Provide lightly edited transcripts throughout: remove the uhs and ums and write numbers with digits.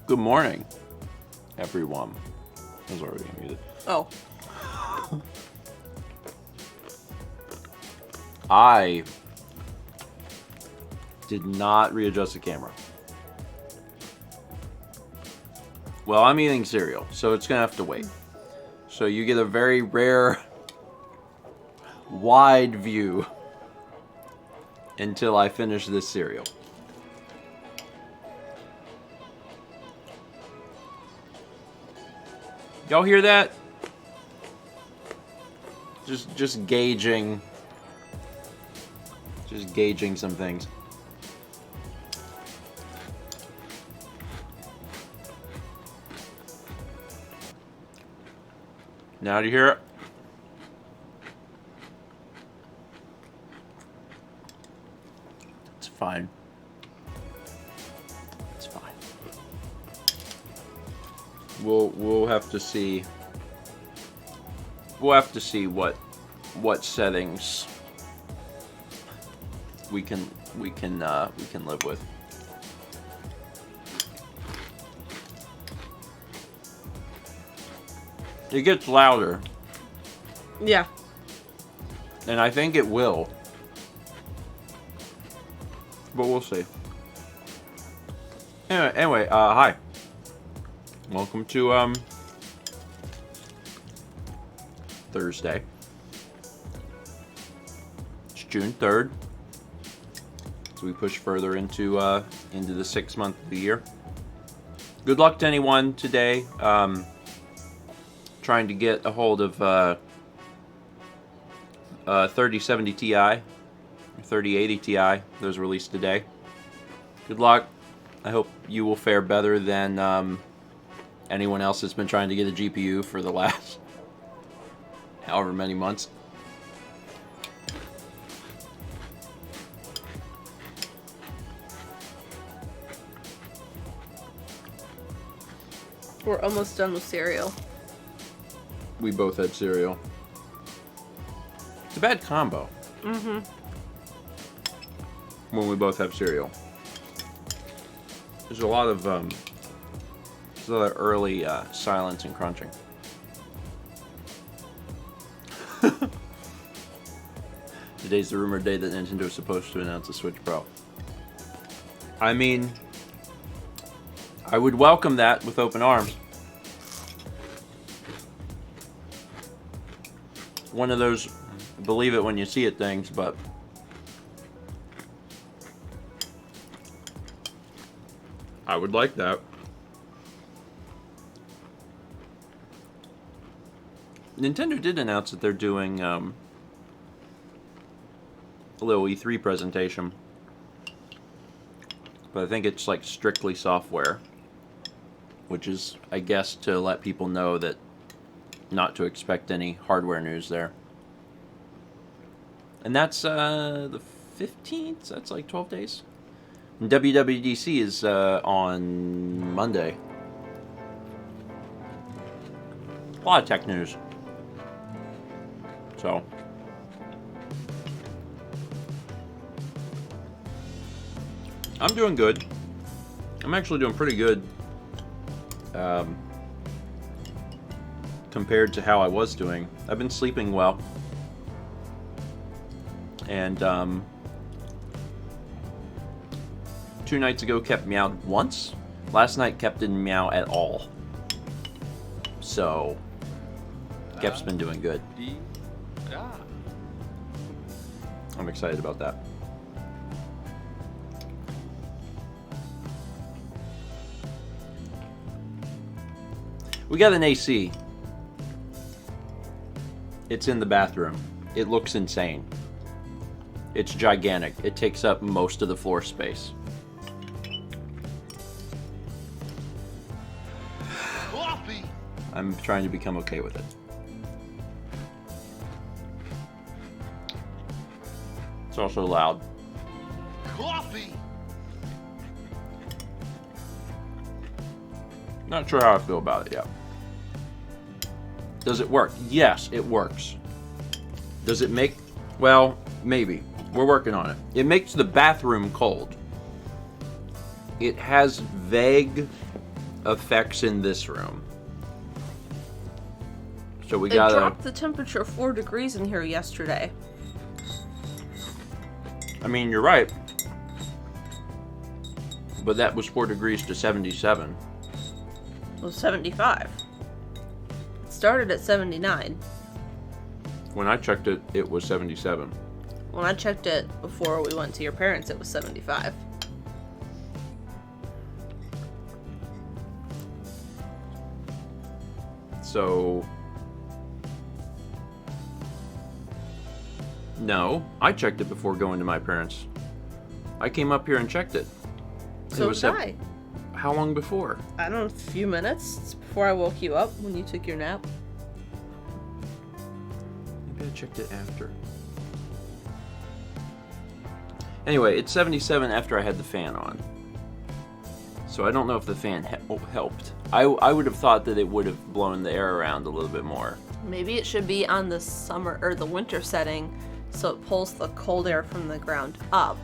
Good morning, everyone. I was already muted. Oh. I did not readjust the camera. Well, I'm eating cereal, so it's gonna have to wait. So you get a very rare, wide view until I finish this cereal. Y'all hear that? Just gauging some things. Now do you hear it? It's fine. It's fine. We'll have to see. We'll have to see what settings we can live with. It gets louder. Yeah. And I think it will. But we'll see. Anyway, hi. Welcome to Thursday. It's June 3rd. So we push further into the 6th month of the year. Good luck to anyone today. Trying to get a hold of 3070 Ti, 3080 Ti. Those released today. Good luck. I hope you will fare better than anyone else that's been trying to get a GPU for the last however many months. We're almost done with cereal. We both had cereal. It's a bad combo. Mm-hmm. When we both have cereal. There's a lot of early silence and crunching. Today's the rumored day that Nintendo is supposed to announce a Switch Pro. I mean, I would welcome that with open arms. One of those believe it when you see it things, but I would like that. Nintendo did announce that they're doing a little E3 presentation, but I think it's like strictly software, which is, I guess, to let people know that not to expect any hardware news there. And that's the 15th, so that's like 12 days. And WWDC is on Monday. A lot of tech news. So I'm doing good. I'm actually doing pretty good compared to how I was doing. I've been sleeping well. And 2 nights ago kept meowed once. Last night Kep didn't meow at all. So Kep's been doing good. I'm excited about that. We got an AC. It's in the bathroom. It looks insane. It's gigantic. It takes up most of the floor space. Coffee. I'm trying to become okay with it. It's also loud. Coffee. Not sure how I feel about it yet. Does it work? Yes, it works. Does it make... Well, maybe. We're working on it. It makes the bathroom cold. It has vague effects in this room. So we It gotta... dropped the temperature 4 degrees in here yesterday. I mean, you're right. But that was 4 degrees to 77. It was 75. It started at 79. When I checked it, it was 77. When I checked it before we went to your parents, it was 75. So... No, I checked it before going to my parents. I came up here and checked it. So did I. How long before? I don't know, a few minutes. It's before I woke you up when you took your nap. Maybe I checked it after. Anyway, it's 77 after I had the fan on. So I don't know if the fan helped. I would have thought that it would have blown the air around a little bit more. Maybe it should be on the summer or the winter setting so it pulls the cold air from the ground up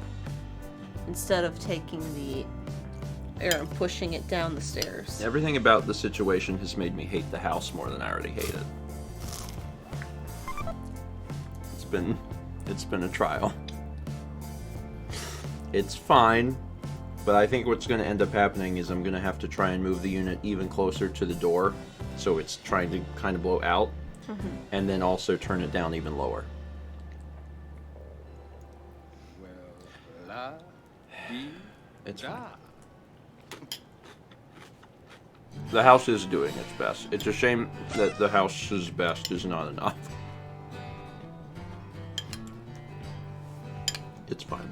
instead of taking the air and pushing it down the stairs. Everything about the situation has made me hate the house more than I already hate it. It's been a trial. It's fine, but I think what's going to end up happening is I'm going to have to try and move the unit even closer to the door so it's trying to kind of blow out, and then also turn it down even lower. It's fine. The house is doing its best. It's a shame that the house's best is not enough. It's fine.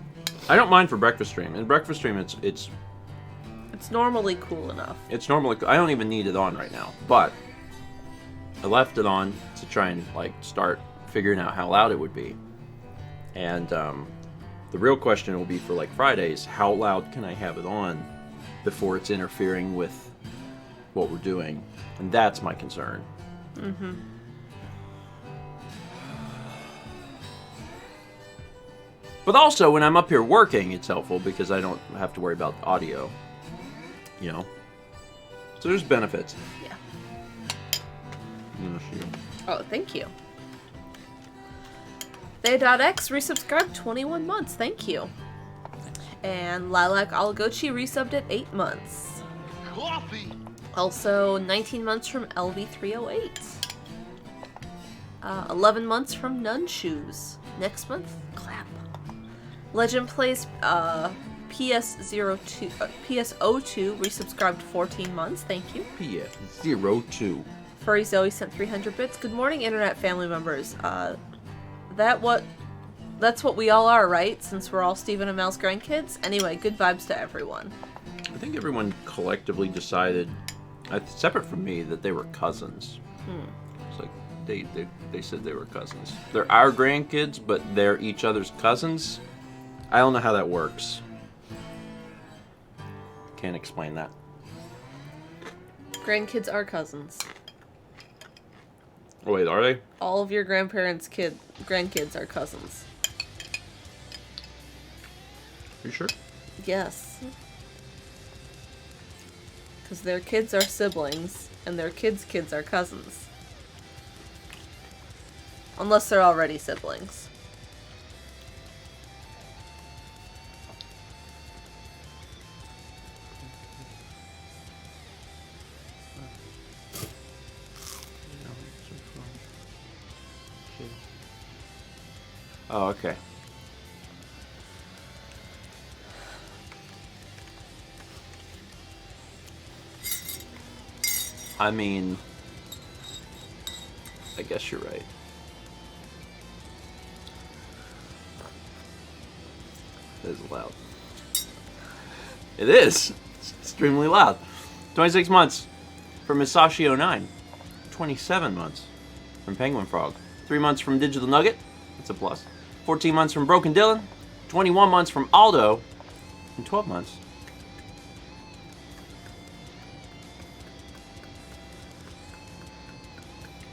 I don't mind for breakfast stream. In breakfast stream, it's normally cool enough. It's normally... I don't even need it on right now, but I left it on to try and like start figuring out how loud it would be. And the real question will be for like Fridays, how loud can I have it on before it's interfering with what we're doing? And that's my concern. Mm-hmm. But also, when I'm up here working, it's helpful because I don't have to worry about audio. You know? So there's benefits. Yeah. Yes, you. Oh, thank you. They.X resubscribed 21 months. Thank you. And Lilac Alagochi resubbed at 8 months. Coffee. Also, 19 months from LV308. 11 months from Nun Shoes. Next month, clap. Legend Plays PS02 resubscribed 14 months. Thank you. PS02. Furry Zoe sent 300 bits. Good morning, internet family members. That's what we all are, right? Since we're all Stephen and Mel's grandkids. Anyway, good vibes to everyone. I think everyone collectively decided, separate from me, that they were cousins. It's like they said they were cousins. They're our grandkids, but they're each other's cousins. I don't know how that works. Can't explain that. Grandkids are cousins. Oh, wait, are they? All of your grandparents' grandkids are cousins. You sure? Yes. Because their kids are siblings, and their kids' kids are cousins. Unless they're already siblings. Oh, okay. I mean, I guess you're right. It is loud. It is! It's extremely loud. 26 months from Misashi09. 27 months from Penguin Frog. 3 months from Digital Nugget. That's a plus. 14 months from Broken Dylan. 21 months from Aldo. And 12 months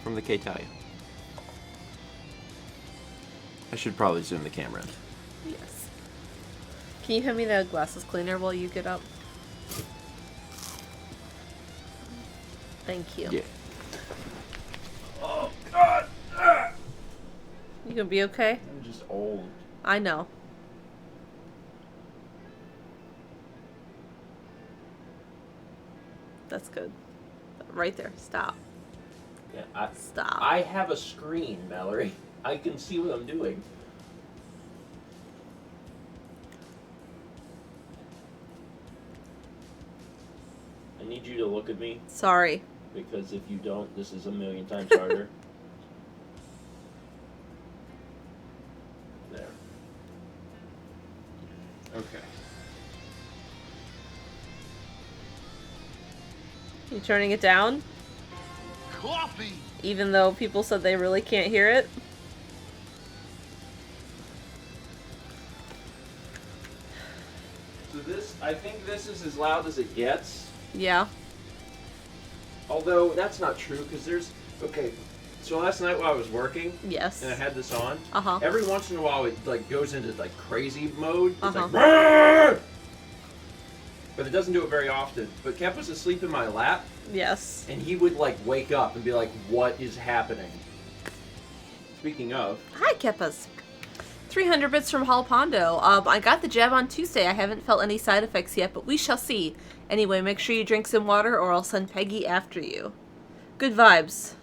from the K-Talia. I should probably zoom the camera in. Yes. Can you hand me the glasses cleaner while you get up? Thank you. Yeah. Oh, God. Ah. You gonna be okay? I'm just old. I know. That's good. Right there. Stop. Yeah, Stop. I have a screen, Mallory. I can see what I'm doing. I need you to look at me, Sorry. because if you don't, this is a million times harder. There. Okay. You turning it down? Coffee. Even though people said they really can't hear it? So this, I think this is as loud as it gets. Yeah. Although, that's not true, because there's... Okay, so last night while I was working, Yes. and I had this on, Uh-huh. every once in a while it like goes into like crazy mode. It's Uh-huh. like, "Brrr!" But it doesn't do it very often. But Kev was asleep in my lap, Yes. and he would like wake up and be like, "What is happening?" Speaking of, Hi, Keppas. 300 bits from Halapondo. I got the jab on Tuesday. I haven't felt any side effects yet, but we shall see. Anyway, make sure you drink some water or I'll send Peggy after you. Good vibes.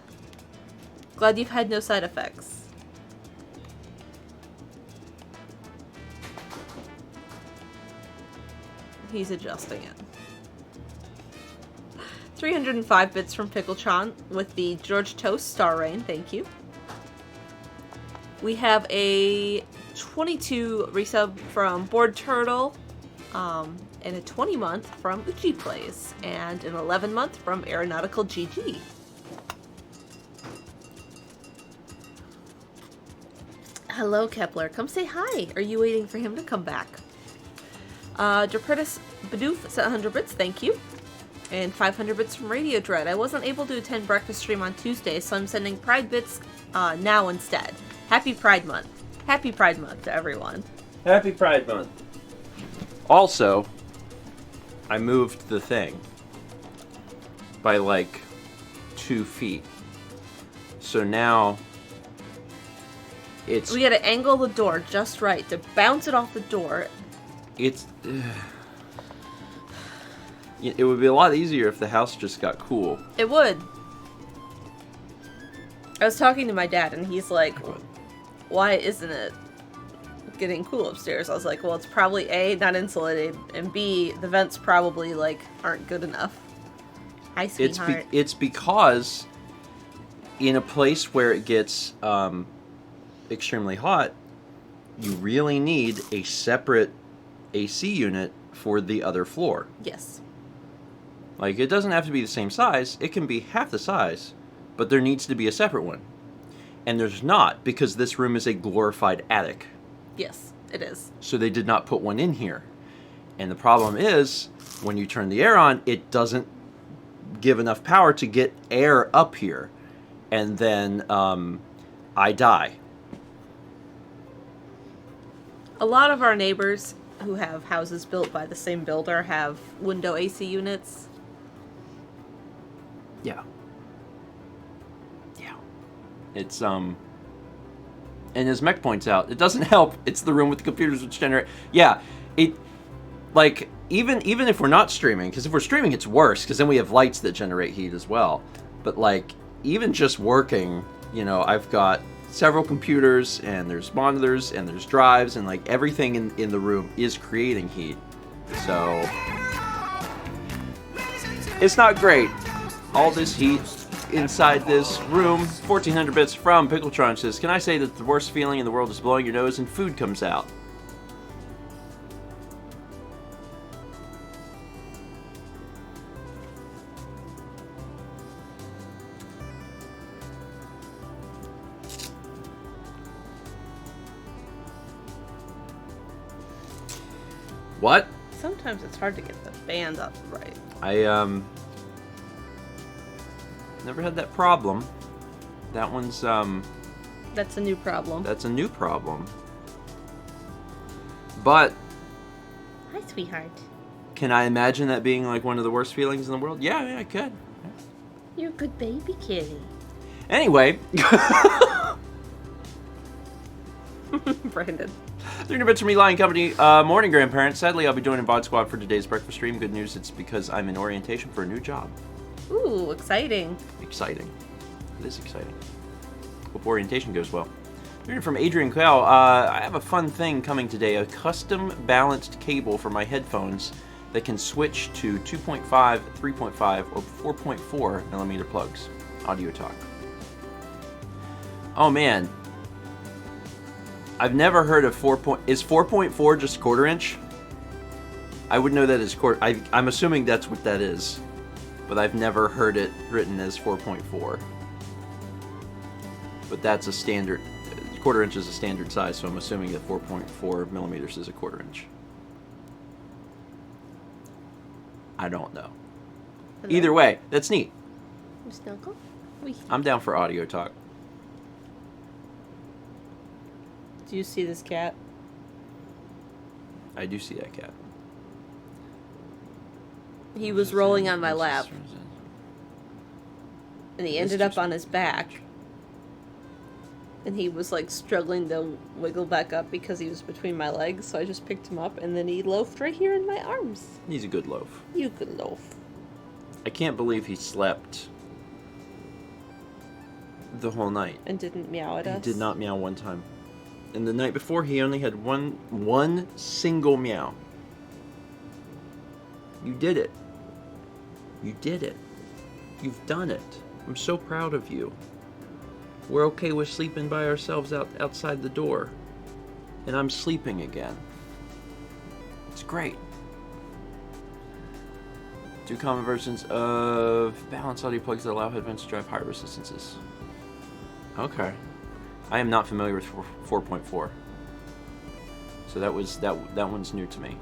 Glad you've had no side effects. He's adjusting it. 305 bits from Picklechan with the George Toast Star Rain. Thank you. We have a 22 resub from Board Turtle, and a 20 month from Uchi Plays, and an 11 month from Aeronautical GG. Hello, Kepler. Come say hi. Are you waiting for him to come back? Depretis Bidoof sent 100 bits. Thank you. And 500 bits from Radio Dread. I wasn't able to attend breakfast stream on Tuesday, so I'm sending Pride bits now instead. Happy Pride Month. Happy Pride Month to everyone. Happy Pride Month. Also, I moved the thing by like 2 feet. So now it's... We gotta angle the door just right to bounce it off the door. It's... It would be a lot easier if the house just got cool. It would. I was talking to my dad and he's like, why isn't it getting cool upstairs? I was like, well, it's probably A, not insulated, and B, the vents probably like aren't good enough. Hi, sweetheart. It's because in a place where it gets extremely hot, you really need a separate AC unit for the other floor. Yes. Like, it doesn't have to be the same size. It can be half the size, but there needs to be a separate one. And there's not, because this room is a glorified attic. Yes, it is. So they did not put one in here. And the problem is, when you turn the air on, it doesn't give enough power to get air up here. And then I die. A lot of our neighbors who have houses built by the same builder have window AC units. Yeah. Yeah. It's, and as Mech points out, it doesn't help. It's the room with the computers which generate... Yeah, it... Like, even if we're not streaming, because if we're streaming, it's worse, because then we have lights that generate heat as well. But, like, even just working, you know, I've got several computers, and there's monitors, and there's drives, and, like, everything in the room is creating heat. So... It's not great. All this heat inside this room. 1400 bits from Pickletron says, can I say that the worst feeling in the world is blowing your nose and food comes out? What? Sometimes it's hard to get the band up right. I never had that problem. That one's That's a new problem. that's a new problem. But Hi, sweetheart. can I imagine that being like one of the worst feelings in the world? Yeah, I could. You're a good baby kitty. Anyway. Brandon. 300 bits from me, Lion Company. Morning, grandparents. Sadly, I'll be doing a VOD squad for today's breakfast stream. Good news, it's because I'm in orientation for a new job. Ooh, exciting. Exciting. It is exciting. Hope orientation goes well. 300 from Adrian Quell. I have a fun thing coming today. A custom balanced cable for my headphones that can switch to 2.5, 3.5, or 4.4 millimeter plugs. Audio talk. Oh man. I've never heard of 4. Is 4.4 just quarter inch? I would know that as quarter. I'm assuming that's what that is, but I've never heard it written as 4.4. But that's a standard. Quarter inch is a standard size, so I'm assuming that 4.4 millimeters is a quarter inch. I don't know. Hello? Either way, that's neat. Snuggle? I'm down for audio talk. Do you see this cat? I do see that cat. He was rolling on my lap, and he ended up on his back. And he was like struggling to wiggle back up because he was between my legs, so I just picked him up, and then he loafed right here in my arms. He's a good loaf. You could loaf. I can't believe he slept the whole night. And didn't meow at us? He did not meow one time. And the night before, he only had one single meow. You did it. You did it. You've done it. I'm so proud of you. We're okay with sleeping by ourselves outside the door. And I'm sleeping again. It's great. 2 common versions of balanced audio plugs that allow headphones to drive higher resistances. Okay. I am not familiar with 4.4. So that one's new to me.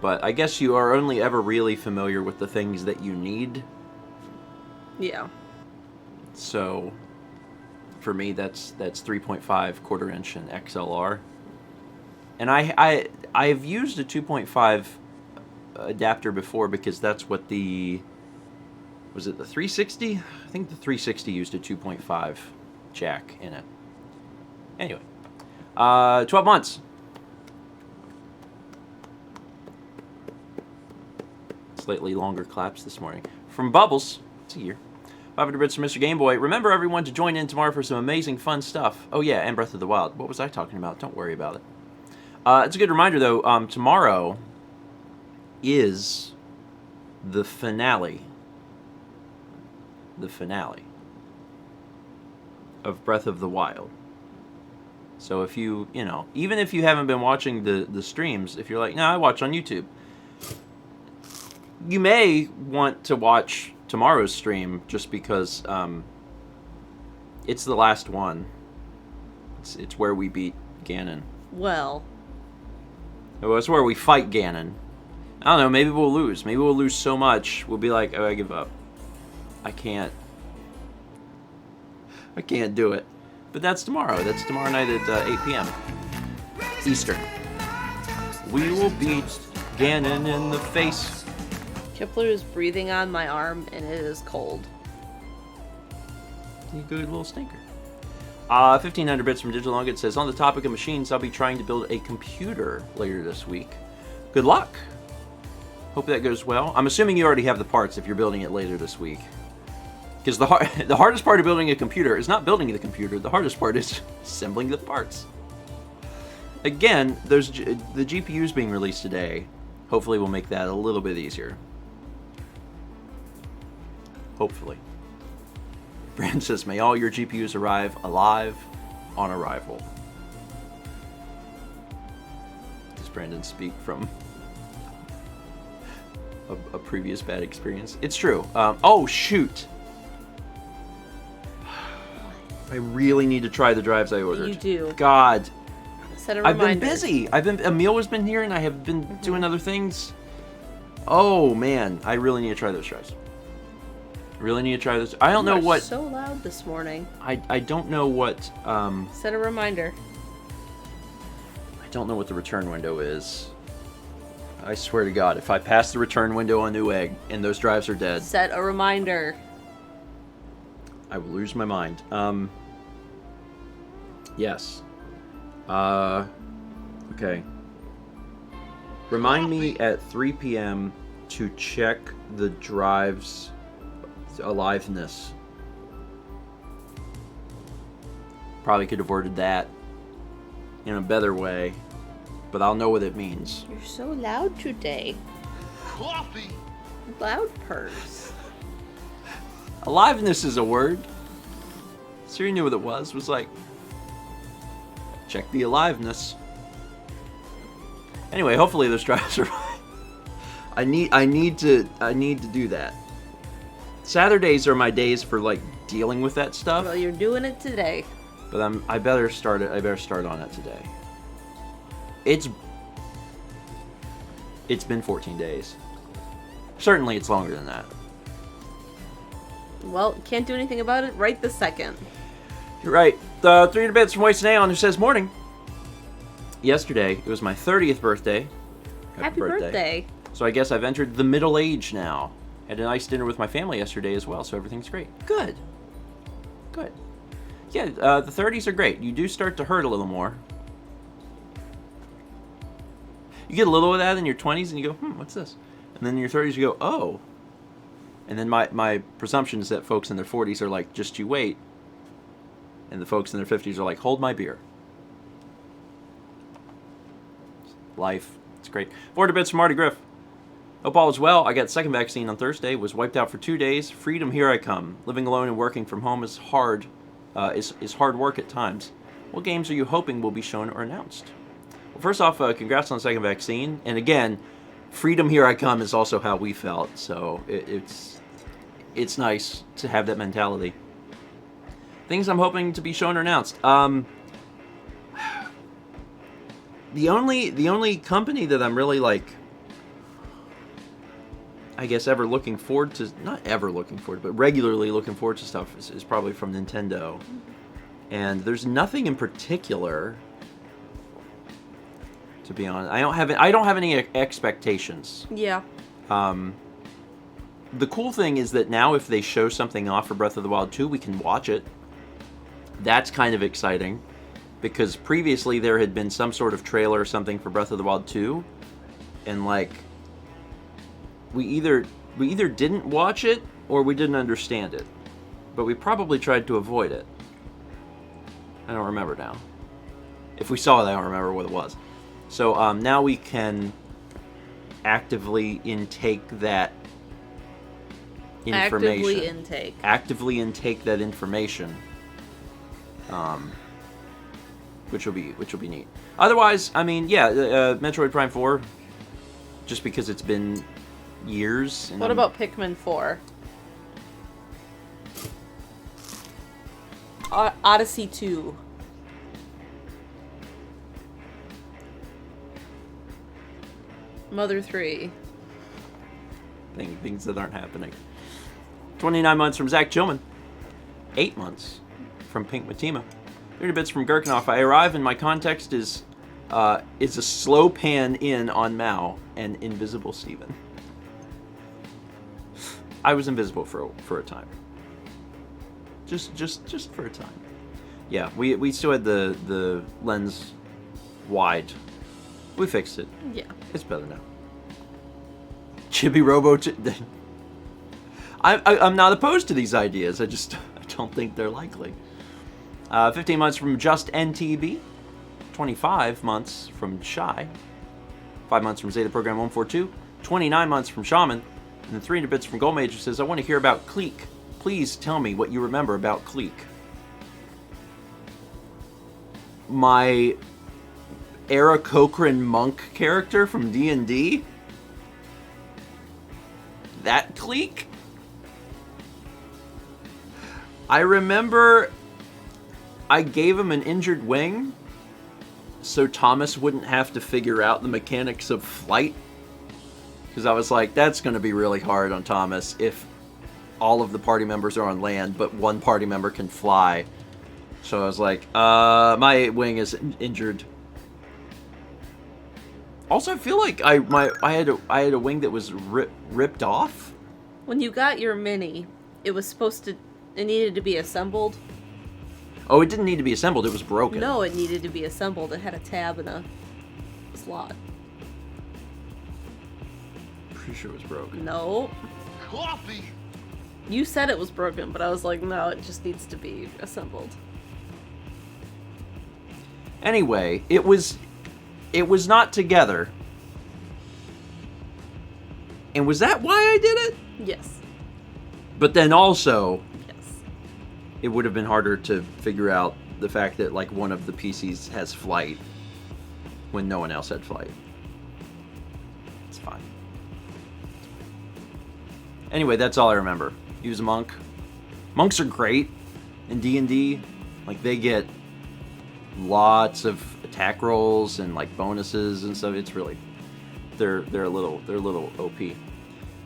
But I guess you are only ever really familiar with the things that you need. Yeah. So for me that's 3.5 quarter inch and XLR. And I've used a 2.5 adapter before because that's what was it the 360? I think the 360 used a 2.5 jack in it. Anyway, 12 months. Slightly longer claps this morning. From Bubbles, it's a year. 500 bits from Mr. Game Boy. Remember everyone to join in tomorrow for some amazing fun stuff. Oh yeah, and Breath of the Wild. What was I talking about? Don't worry about it. It's a good reminder though, tomorrow is the finale. The finale of Breath of the Wild. So if you know, even if you haven't been watching the streams, if you're like, no, I watch on YouTube, you may want to watch tomorrow's stream just because it's the last one. It's where we beat Ganon. Well, it's where we fight Ganon. I don't know, maybe we'll lose. Maybe we'll lose so much, we'll be like, oh, I give up. I can't do it. But that's tomorrow. That's tomorrow night at 8 p.m. Eastern. We will beat Ganon in the face. Kipler is breathing on my arm, and it is cold. You good little stinker. 1,500 bits from Digital Nugget says, on the topic of machines, I'll be trying to build a computer later this week. Good luck. Hope that goes well. I'm assuming you already have the parts if you're building it later this week. Because the hardest part of building a computer is not building the computer. The hardest part is assembling the parts. Again, the GPUs being released today hopefully will make that a little bit easier. Hopefully. Brand says, may all your GPUs arrive alive on arrival. Does Brandon speak from a previous bad experience? It's true. Oh, shoot. I really need to try the drives I ordered. You do. God. Set a reminder. I've been busy. Emil has been here and I have been doing other things. Oh, man. I really need to try those drives. Really need to try this. I don't know what. So loud this morning. I don't know what. Set a reminder. I don't know what the return window is. I swear to God, if I pass the return window on Newegg and those drives are dead. Set a reminder. I will lose my mind. Yes. Okay. Remind me at 3 p.m. to check the drive's aliveness. Probably could have worded that in a better way, but I'll know what it means. You're so loud today. Coffee. Loud purse. Aliveness is a word. Siri knew what it was. Was like, check the aliveness. Anyway, hopefully those drives are right. I need to do that. Saturdays are my days for like dealing with that stuff. Well, you're doing it today. But I better start it. I better start on it today. It's been 14 days. Certainly, it's longer than that. Well, can't do anything about it right this second. You're right. 3 bits from Waste Aeon who says, morning. Yesterday, it was my 30th birthday. Happy birthday. So I guess I've entered the middle age now. Had a nice dinner with my family yesterday as well, so everything's great. Good. Good. Yeah, the 30s are great. You do start to hurt a little more. You get a little of that in your 20s and you go, what's this? And then in your 30s you go, oh. And then my presumption is that folks in their 40s are like, just you wait. And the folks in their 50s are like, hold my beer. Life. It's great. 4 bits from Marty Griff. Hope all is well. I got the second vaccine on Thursday. Was wiped out for 2 days. Freedom, here I come. Living alone and working from home is hard. Is hard work at times. What games are you hoping will be shown or announced? Well, first off, congrats on the second vaccine. And again, freedom, here I come is also how we felt. So it's nice to have that mentality. Things I'm hoping to be shown or announced. The only company that I'm really like, I guess ever looking forward to, not ever looking forward, but regularly looking forward to stuff is probably from Nintendo. And there's nothing in particular, to be honest. I don't have any expectations. Yeah. The cool thing is that now if they show something off for Breath of the Wild 2, we can watch it. That's kind of exciting. Because previously there had been some sort of trailer or something for Breath of the Wild 2. And like, we either didn't watch it or we didn't understand it. But we probably tried to avoid it. I don't remember now. If we saw it, I don't remember what it was. So now we can actively intake that information. Actively intake that information. Which will be neat. Otherwise, I mean, yeah, Metroid Prime 4, just because it's been years. What about Pikmin 4? Odyssey 2. Mother 3. Things that aren't happening. 29 months from Zach Chillman. 8 months from Pink Matima. 30 bits from Gherkinoff. I arrive and my context is a slow pan in on Mao and Invisible Steven. I was invisible for a time. Just for a time. Yeah, we still had the lens wide. We fixed it. Yeah. It's better now. Chibi Robo. I'm not opposed to these ideas. I don't think they're likely. 15 months from Just NTB. 25 months from Shy. 5 months from Zeta Program 142. 29 months from Shaman. And then 300 bits from Gold Major says, I want to hear about Clique. Please tell me what you remember about Clique. My Era Cochrane monk character from D&D? That Clique? I remember I gave him an injured wing so Thomas wouldn't have to figure out the mechanics of flight. Because I was like, that's going to be really hard on Thomas if all of the party members are on land, but one party member can fly. So I was like, my wing is injured. Also, I feel like I had a wing that was ripped off. When you got your mini, it was supposed to It needed to be assembled. Oh, it didn't need to be assembled. It was broken. No, it needed to be assembled. It had a tab and a slot. Pretty sure it was broken. No. Coffee! You said it was broken, but I was like, no, it just needs to be assembled. Anyway, it was not together. And was that why I did it? Yes. But then also, Yes. it would have been harder to figure out the fact that like one of the PCs has flight when no one else had flight. It's fine. Anyway, that's all I remember. He was a monk. Monks are great in D&D. Like they get lots of attack rolls and like bonuses and stuff. It's really they're a little OP.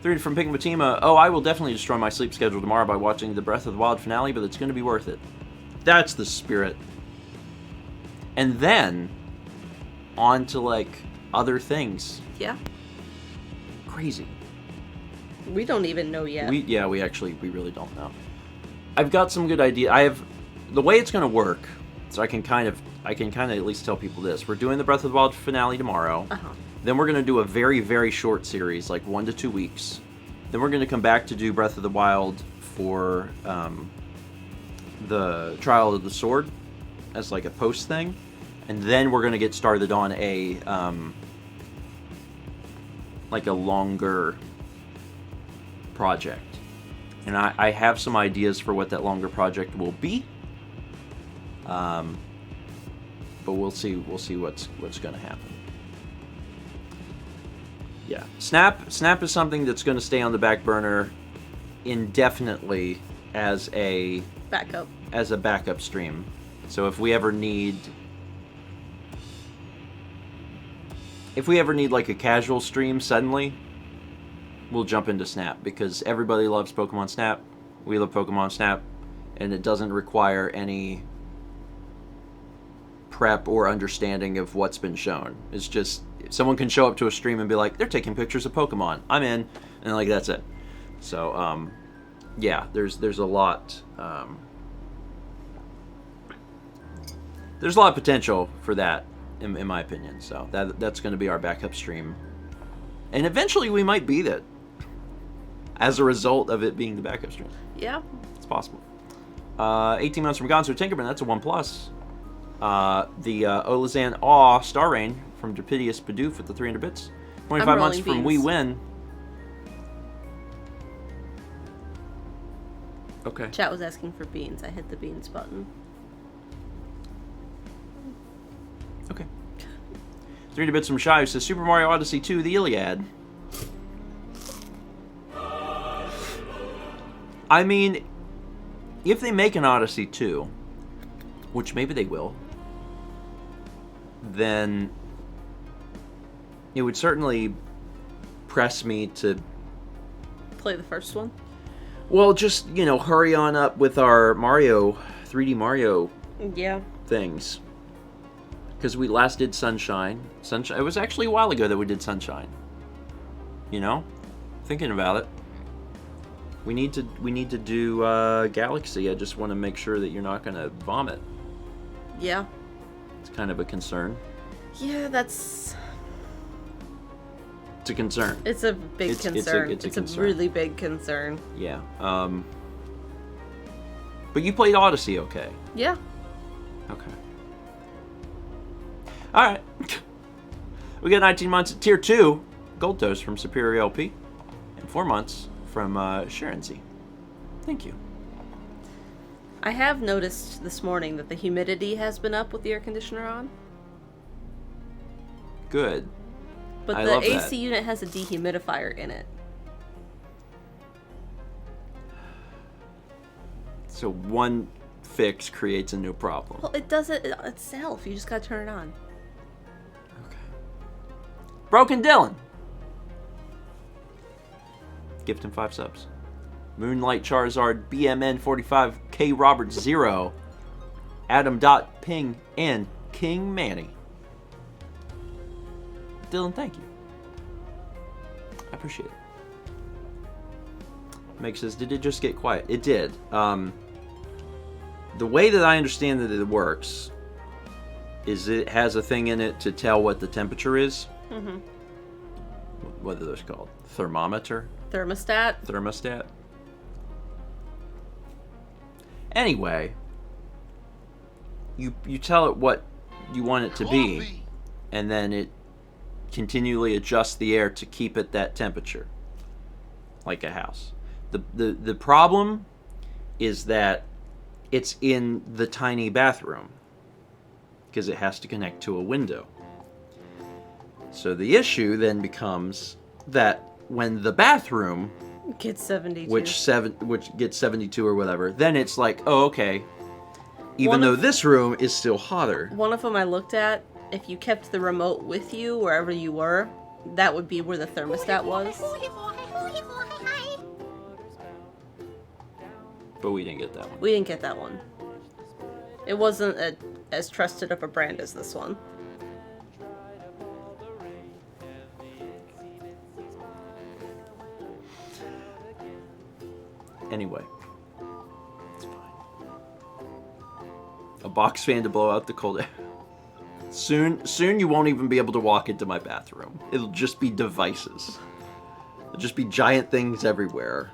3 from Pigmatima. Oh, I will definitely destroy my sleep schedule tomorrow by watching the Breath of the Wild finale, but it's going to be worth it. That's the spirit. And then on to like other things. Yeah. Crazy. We don't even know yet. We really don't know. I've got some good idea. The way it's going to work. So I can kind of at least tell people this. We're doing the Breath of the Wild finale tomorrow. Uh-huh. Then we're going to do a very, very short series, like 1 to 2 weeks. Then we're going to come back to do Breath of the Wild for the Trial of the Sword as like a post thing. And then we're going to get started on a like a longer project. And I have some ideas for what that longer project will be. But we'll see what's going to happen. Yeah, Snap is something that's going to stay on the back burner indefinitely as a backup stream. So if we ever need like a casual stream suddenly, we'll jump into Snap because everybody loves Pokemon Snap. We love Pokemon Snap, and it doesn't require any prep or understanding of what's been shown. It's just someone can show up to a stream and be like, they're taking pictures of Pokemon. I'm in, and like that's it. So yeah, there's a lot there's a lot of potential for that in my opinion. So that's going to be our backup stream, and eventually we might beat it as a result of it being the backup stream. Yeah, it's possible. 18 months from Gonzo Tinkerman, that's a 1+. The Olazan Awe Star Rain from Drapidius Bidoof with the 300 bits. 25 months from We Win. Okay. Chat was asking for beans. I hit the beans button. Okay. 300 bits from Shy who says Super Mario Odyssey 2, the Iliad. I mean, if they make an Odyssey 2, which maybe they will, then it would certainly press me to play the first one. Well, just, hurry on up with our 3D Mario things. Because we last did Sunshine. It was actually a while ago that we did Sunshine. Thinking about it. We need to do Galaxy. I just want to make sure that you're not going to vomit. Yeah. It's kind of a concern. Yeah, it's a concern. It's a big concern. It's a really big concern. Yeah. But you played Odyssey okay? Yeah. Okay. Alright. We got 19 months at Tier 2. Gold Toast from Superior LP. And 4 months from Sharon Z. Thank you. I have noticed this morning that the humidity has been up with the air conditioner on. Good. But the AC unit has a dehumidifier in it. So one fix creates a new problem. Well, it does it itself. You just gotta turn it on. Okay. Broken Dylan. Gift him 5 subs. Moonlight Charizard, BMN 45, K Roberts 0, Adam Dot Ping, and King Manny. Dylan, thank you. I appreciate it. Meg says, did it just get quiet? It did. The way that I understand that it works is it has a thing in it to tell what the temperature is. Mm-hmm. What are those called? Thermometer? Thermostat? Thermostat? Anyway, you tell it what you want it to be, Coffee. and then it continually adjusts the air to keep it that temperature, like a house. The problem is that it's in the tiny bathroom because it has to connect to a window. So the issue then becomes that when the bathroom, Gets 72. which gets 72 or whatever, then it's like, oh, okay. Even One though of- this room is still hotter. One of them I looked at, if you kept the remote with you wherever you were, that would be where the thermostat was. But we didn't get that one. We didn't get that one. It wasn't as trusted of a brand as this one. Anyway. It's fine. A box fan to blow out the cold air. Soon you won't even be able to walk into my bathroom. It'll just be devices. It'll just be giant things everywhere.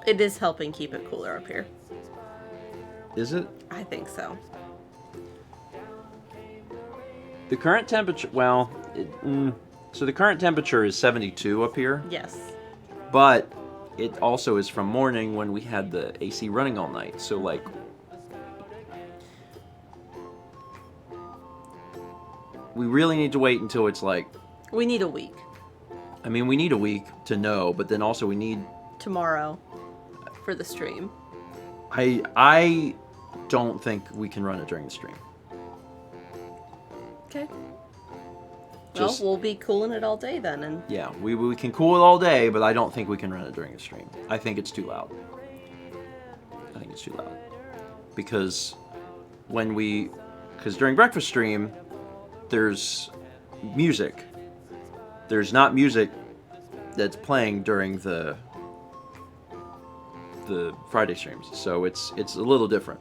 It is helping keep it cooler up here. Is it? I think so. The current temperature, well, so the current temperature is 72 up here, Yes. but it also is from morning when we had the AC running all night. So, like, we really need to wait until it's like, We need a week. I mean, we need a week to know, but then also we need, Tomorrow. For the stream. I don't think we can run it during the stream. Okay. Just- Well, we'll be cooling it all day then, and Yeah, we can cool it all day, but I don't think we can run it during the stream. I think it's too loud. I think it's too loud. Because during breakfast stream, there's music. There's not music that's playing during the Friday streams, so it's a little different.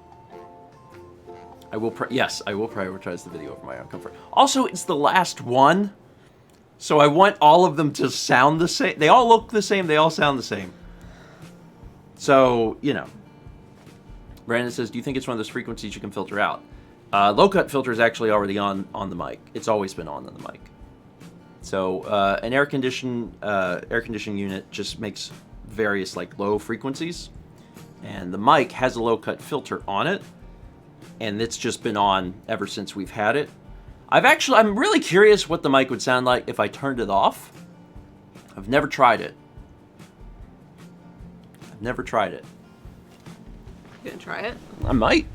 I will prioritize the video over my own comfort. Also, it's the last one, so I want all of them to sound the same. They all look the same. They all sound the same. So, you know. Brandon says, do you think it's one of those frequencies you can filter out? Low cut filter is actually already on the mic. It's always been on the mic. So an air conditioning unit just makes various like low frequencies, and the mic has a low cut filter on it, and it's just been on ever since we've had it. I'm really curious what the mic would sound like if I turned it off. I've never tried it. you gonna try it? I might.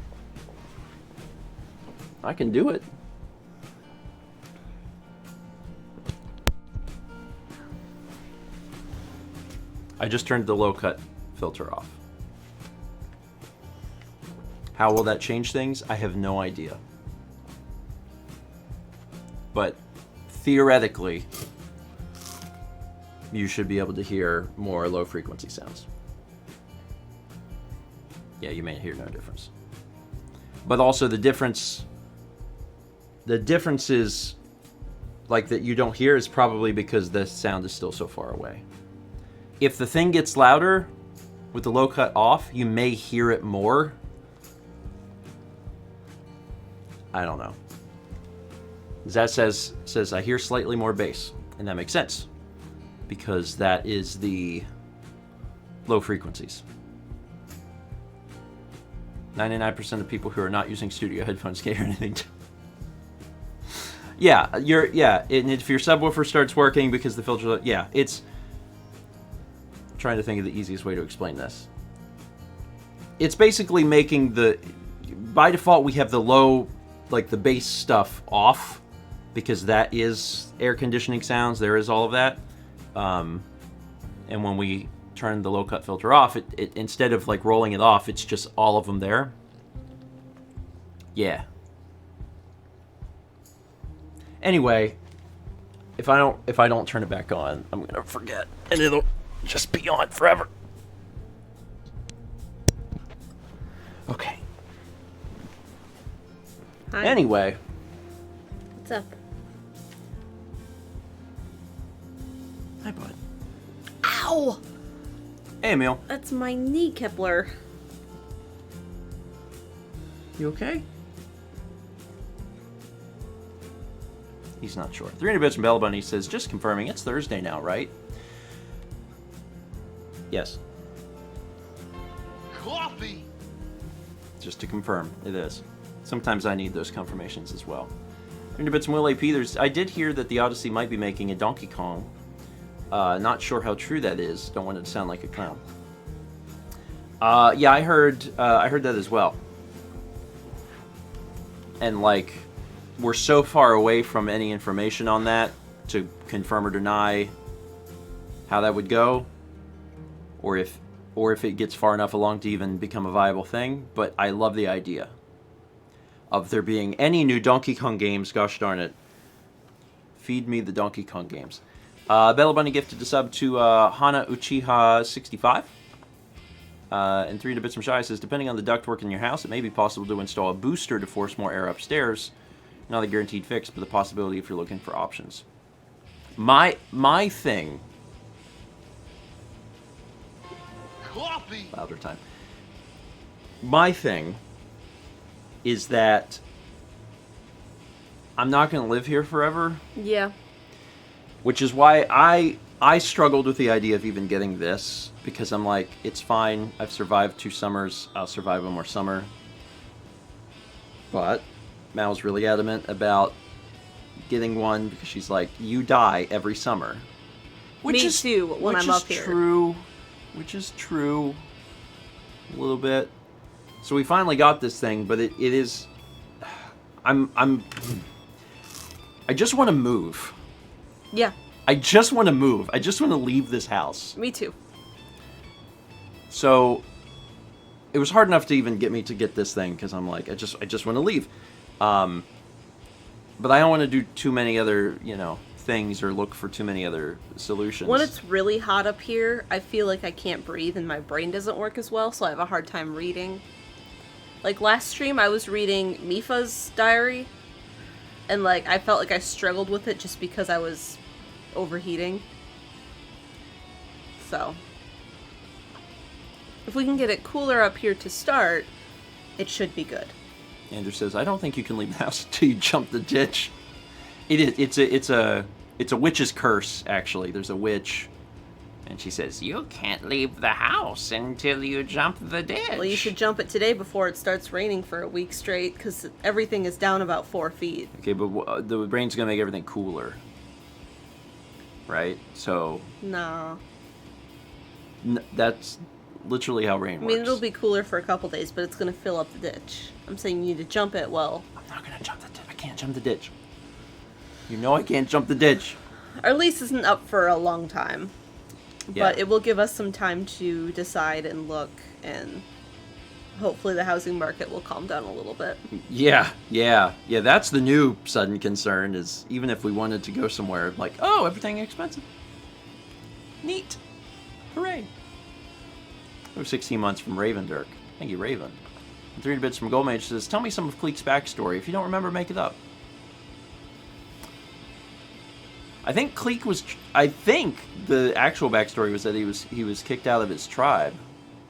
I can do it. I just turned the low cut filter off. How will that change things? I have no idea. But theoretically, you should be able to hear more low frequency sounds. Yeah, you may hear no difference. But also the difference is like that you don't hear is probably because the sound is still so far away. If the thing gets louder with the low cut off, you may hear it more. I don't know. That says I hear slightly more bass, and that makes sense because that is the low frequencies. 99% of people who are not using studio headphones can't hear anything. And if your subwoofer starts working because the filter, it's trying to think of the easiest way to explain this. It's basically making by default we have the low, like the bass stuff off because that is air conditioning sounds. There is all of that. And when we turn the low cut filter off, it instead of like rolling it off, it's just all of them there. Yeah. Anyway, if I don't turn it back on, I'm gonna forget, and it'll just be on forever. Okay. Hi. Anyway, What's up? hi, bud. Ow! Hey, Emil. That's my knee, Kepler. You okay? He's not sure. 300 Bits from Bella Bunny says, just confirming, it's Thursday now, right? Yes. Coffee. Just to confirm, it is. Sometimes I need those confirmations as well. 300 Bits from Will AP, I did hear that the Odyssey might be making a Donkey Kong. Not sure how true that is. Don't want it to sound like a clown. Yeah, I heard that as well. And like, we're so far away from any information on that to confirm or deny how that would go, or if it gets far enough along to even become a viable thing. But I love the idea of there being any new Donkey Kong games. Gosh darn it. Feed me the Donkey Kong games. Bella Bunny gifted a sub to Hana Uchiha 65. And 300 Bits from Shy says, depending on the ductwork in your house, it may be possible to install a booster to force more air upstairs. Not a guaranteed fix, but the possibility if you're looking for options. My thing... Coffee. Louder time. My thing is that I'm not going to live here forever. Yeah. Which is why I struggled with the idea of even getting this, because I'm like, it's fine. I've survived 2 summers. I'll survive one more summer. But Mal's really adamant about getting one because she's like, you die every summer. Me too, when I'm up here. Which is true. A little bit. So we finally got this thing, but it is... I just want to move. Yeah. I just want to move. I just want to leave this house. Me too. So it was hard enough to even get me to get this thing because I'm like, I just want to leave. But I don't want to do too many other, things or look for too many other solutions. When it's really hot up here, I feel like I can't breathe and my brain doesn't work as well, so I have a hard time reading. Like last stream, I was reading Mifa's diary, and like I felt like I struggled with it just because I was overheating. So if we can get it cooler up here to start, it should be good. Andrew says, I don't think you can leave the house until you jump the ditch. It's a witch's curse, actually. There's a witch, and she says, you can't leave the house until you jump the ditch. Well, you should jump it today before it starts raining for a week straight, because everything is down about 4 feet. Okay, but the rain's going to make everything cooler. Right? So... No. That's literally how rain works. I mean, it'll be cooler for a couple days, but it's going to fill up the ditch. I'm saying you need to jump it well. I'm not going to jump the ditch. I can't jump the ditch. You know I can't jump the ditch. Our lease isn't up for a long time. Yeah. But it will give us some time to decide and look, and hopefully the housing market will calm down a little bit. Yeah. That's the new sudden concern, is even if we wanted to go somewhere, like, oh, everything expensive. Neat. Hooray. We're 16 months from Raven Dirk. Thank you, Raven. And 300 Bits from Goldmage says, tell me some of Clique's backstory. If you don't remember, make it up. I think Clique was... I think the actual backstory was that he was kicked out of his tribe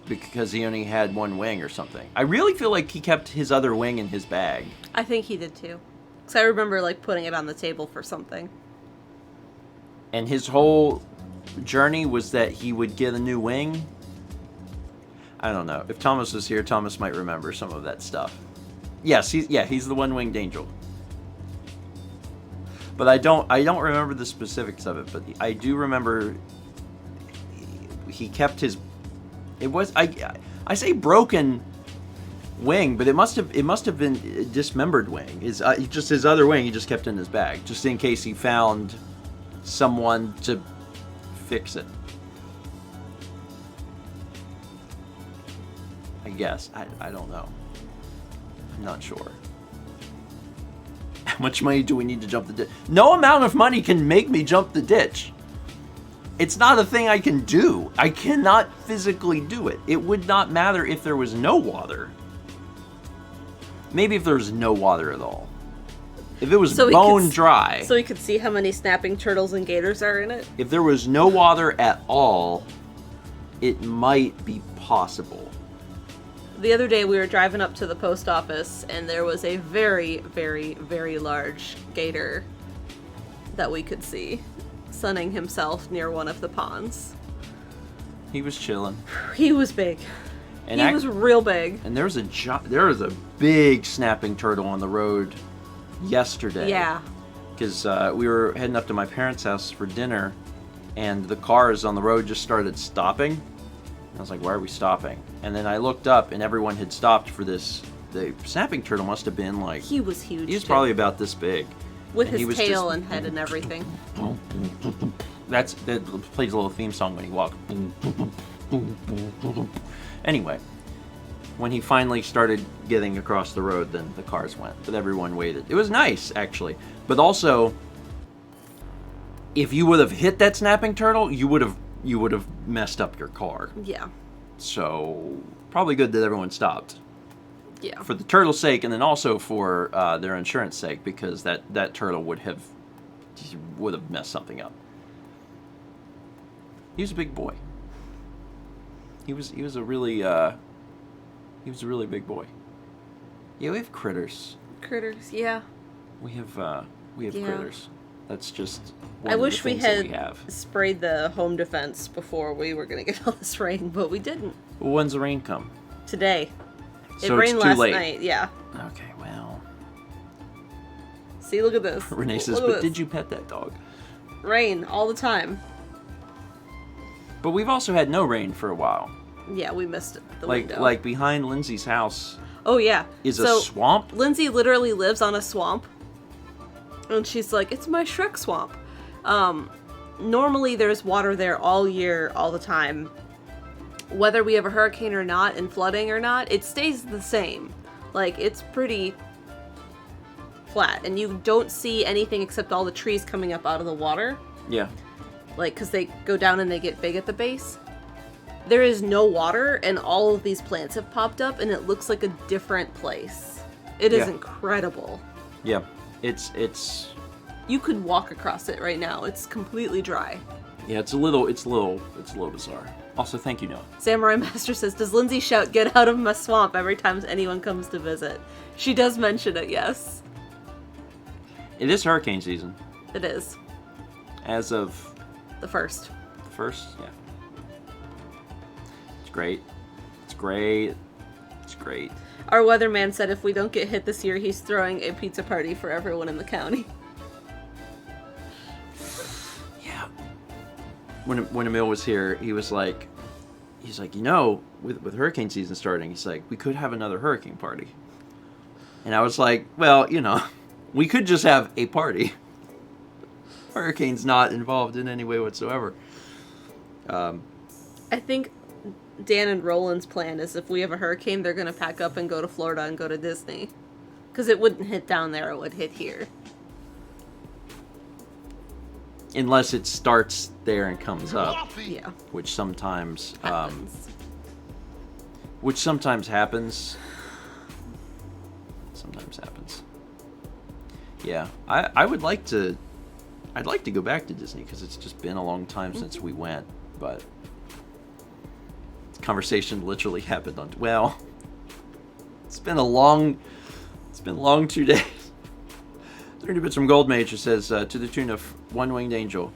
because he only had one wing or something. I really feel like he kept his other wing in his bag. I think he did too. Because I remember like putting it on the table for something. And his whole journey was that he would get a new wing. I don't know. If Thomas was here, Thomas might remember some of that stuff. Yes, he's the one-winged angel. But I don't remember the specifics of it, but I do remember he kept his... It was... I say broken wing, but it must have been a dismembered wing. Just his other wing he just kept in his bag, just in case he found someone to fix it. I guess. I don't know. I'm not sure. How much money do we need to jump the ditch? No amount of money can make me jump the ditch. It's not a thing I can do. I cannot physically do it. It would not matter if there was no water. Maybe if there was no water at all. If it was bone dry. So we could see how many snapping turtles and gators are in it? If there was no water at all, it might be possible. The other day we were driving up to the post office and there was a very, very, very large gator that we could see sunning himself near one of the ponds. He was chilling. He was big. And he was real big. And there was a big snapping turtle on the road yesterday. Yeah. Because we were heading up to my parents' house for dinner, and the cars on the road just started stopping. I was like, why are we stopping? And then I looked up, and everyone had stopped for this. The snapping turtle must have been like... He was huge, He was probably about this big. With his tail and head and everything. That plays a little theme song when he walks. Anyway, when he finally started getting across the road, then the cars went. But everyone waited. It was nice, actually. But also, if you would have hit that snapping turtle, you would have messed up your car. Yeah. So, probably good that everyone stopped. Yeah. For the turtle's sake, and then also for their insurance sake, because that turtle would have messed something up. He was a big boy. He was a really big boy. Yeah, we have critters. Critters, yeah. We have critters. That's just one I of the wish we things that had have. sprayed the home defense before we were gonna get all this rain, but we didn't. Well, when's the rain come? Today. It So rained it's too last late. night, yeah. Okay, well. See, look at this. Renee says, Look at but this. did you pet that dog? Rain all the time. But we've also had no rain for a while. Yeah, we missed it. The Like window. like behind Lindsay's house Oh yeah. is So, a swamp. Lindsay literally lives on a swamp. And she's like, it's my Shrek swamp. Normally there's water there all year, all the time. Whether we have a hurricane or not, and flooding or not, it stays the same. Like, it's pretty flat. And you don't see anything except all the trees coming up out of the water. Yeah. Like, because they go down and they get big at the base. There is no water, and all of these plants have popped up, and it looks like a different place. It is Yeah. incredible. Yeah. It's You could walk across it right now. It's completely dry. yeah, it's a little bizarre. Also, thank you, Noah. Samurai Master says, does Lindsay shout, get out of my swamp every time anyone comes to visit? She does mention it, yes. It is hurricane season. It is. As of The first. the first, yeah. It's great. It's great. It's great. Our weatherman said if we don't get hit this year, he's throwing a pizza party for everyone in the county. Yeah. When Emil was here, he was like, you know, with hurricane season starting, he's like, we could have another hurricane party. And I was like, well, you know, we could just have a party. Hurricane's not involved in any way whatsoever. I think Dan and Roland's plan is if we have a hurricane, they're going to pack up and go to Florida and go to Disney. Because it wouldn't hit down there, it would hit here. Unless it starts there and comes up, Coffee. Yeah. which sometimes Happens. happens. Sometimes happens. Yeah, I'd like to go back to Disney because it's just been a long time since we went, but this conversation literally happened on, well, it's been long 2 days. 30 bits from Gold Major says, to the tune of One Winged Angel.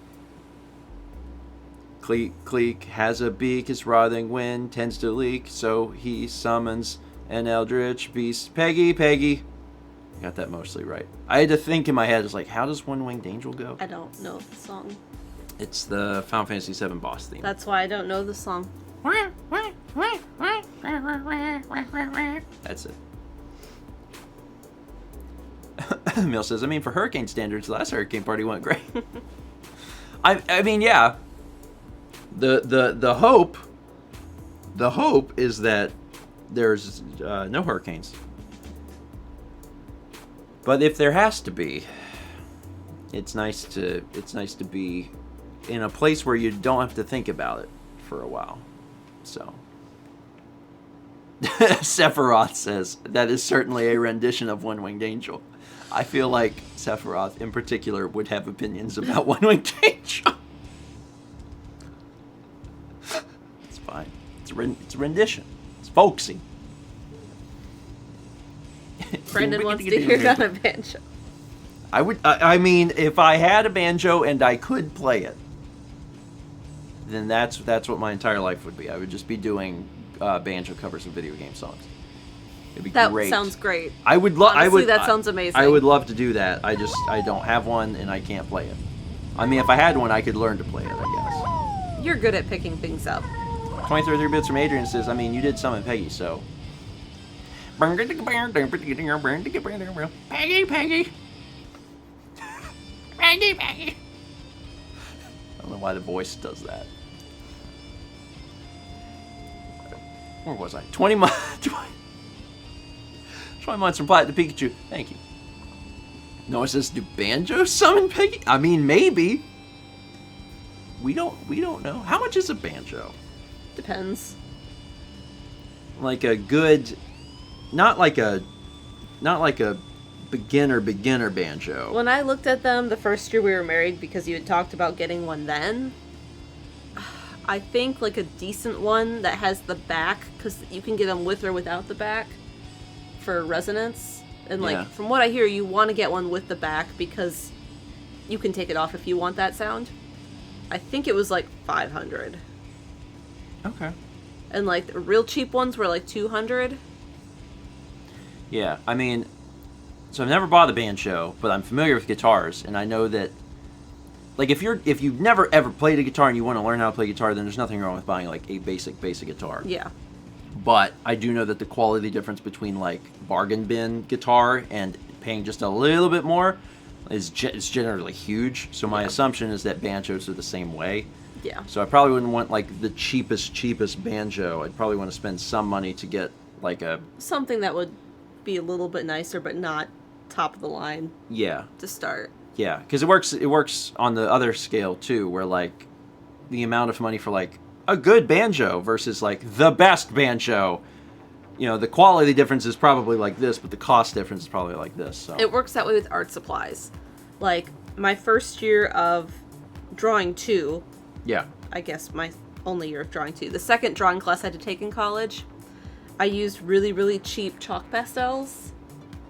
Clique has a beak, his writhing wind tends to leak, so he summons an eldritch beast. Peggy! I got that mostly right. I had to think in my head, it's like, how does One Winged Angel go? I don't know the song. It's the Final Fantasy VII boss theme. That's why I don't know the song. That's it. Mill says, I mean, for hurricane standards, the last hurricane party went great. I mean, yeah. The hope is that there's no hurricanes. But if there has to be, it's nice to be in a place where you don't have to think about it for a while. So Sephiroth says that is certainly a rendition of One Winged Angel. I feel like Sephiroth in particular would have opinions about One Winged Angel. It's fine. It's a rendition. It's folksy. Brandon wants to hear it on a banjo. I mean, if I had a banjo and I could play it, then that's what my entire life would be. I would just be doing banjo covers of video game songs. It'd be great. That sounds great. I would love. Honestly, that sounds amazing. I would love to do that. I don't have one and I can't play it. I mean, if I had one, I could learn to play it, I You're good at picking things up. guess. 23 bits from Adrian says, I mean, you did summon Peggy, so. Peggy, Peggy. Peggy. I don't know why the voice does that. Where was I? 20 months. 20 months from Platinum to Pikachu. Thank you. No, it says, do Banjo summon Peggy? I mean, maybe. We don't know. How much is a banjo? Depends. Like a good, not like a beginner banjo. When I looked at them the first year we were married, because you had talked about getting one then, I think like a decent one that has the back, because you can get them with or without the back for resonance. And like, Yeah. from what I hear, you want to get one with the back because you can take it off if you want that sound. I think it was like 500. Okay. And like the real cheap ones were like 200. Yeah, I mean, so I've never bought a banjo, but I'm familiar with guitars, and I know that, like, if you've never ever played a guitar and you want to learn how to play guitar, then there's nothing wrong with buying like a basic guitar. Yeah. But I do know that the quality difference between like bargain bin guitar and paying just a little bit more is generally huge. So my assumption is that banjos are the same way. Yeah. So I probably wouldn't want like the cheapest banjo. I'd probably want to spend some money to get like a Something that would be a little bit nicer, but not top of the line yeah. to start. Yeah, because it works on the other scale too, where like the amount of money for like a good banjo versus like the best banjo, you know, the quality difference is probably like this, but the cost difference is probably like this. So It works that way with art supplies. Like my first year of drawing 2, yeah, I guess my only year of drawing 2, the second drawing class I had to take in college, I used really, really cheap chalk pastels.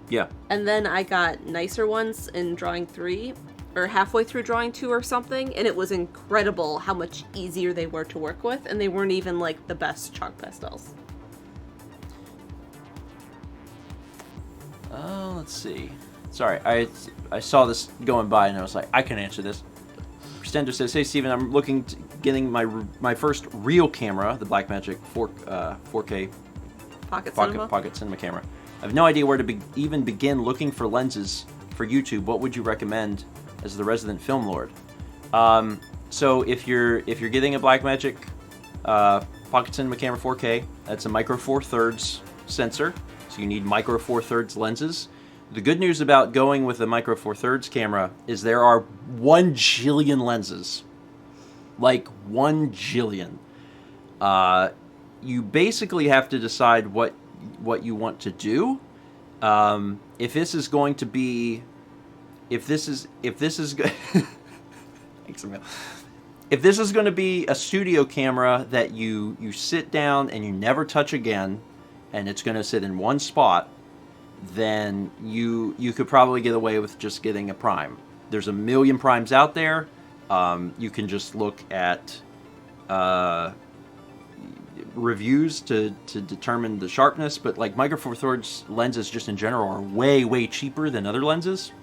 yeah, And then I got nicer ones in drawing 3, or halfway through drawing 2 or something, and it was incredible how much easier they were to work with, and they weren't even like the best chalk pastels. Oh, let's see. Sorry, I saw this going by and I was like, I can answer this. Stender says, "Hey Steven, I'm looking to getting my first real camera, the Blackmagic 4K Pocket Cinema camera. I have no idea where to even begin looking for lenses for YouTube. What would you recommend as the resident film lord?" So if you're getting a Blackmagic Pocket Cinema camera 4K, that's a micro four thirds sensor. So you need micro four thirds lenses. The good news about going with a micro four thirds camera is there are 1 jillion lenses. Like 1 jillion. You basically have to decide what you want to do. If this is going to be, if this is going to be a studio camera that you sit down and you never touch again, and it's going to sit in one spot, then you could probably get away with just getting a prime. There's a million primes out there. You can just look at reviews to determine the sharpness, but like micro four thirds lenses just in general are way cheaper than other lenses.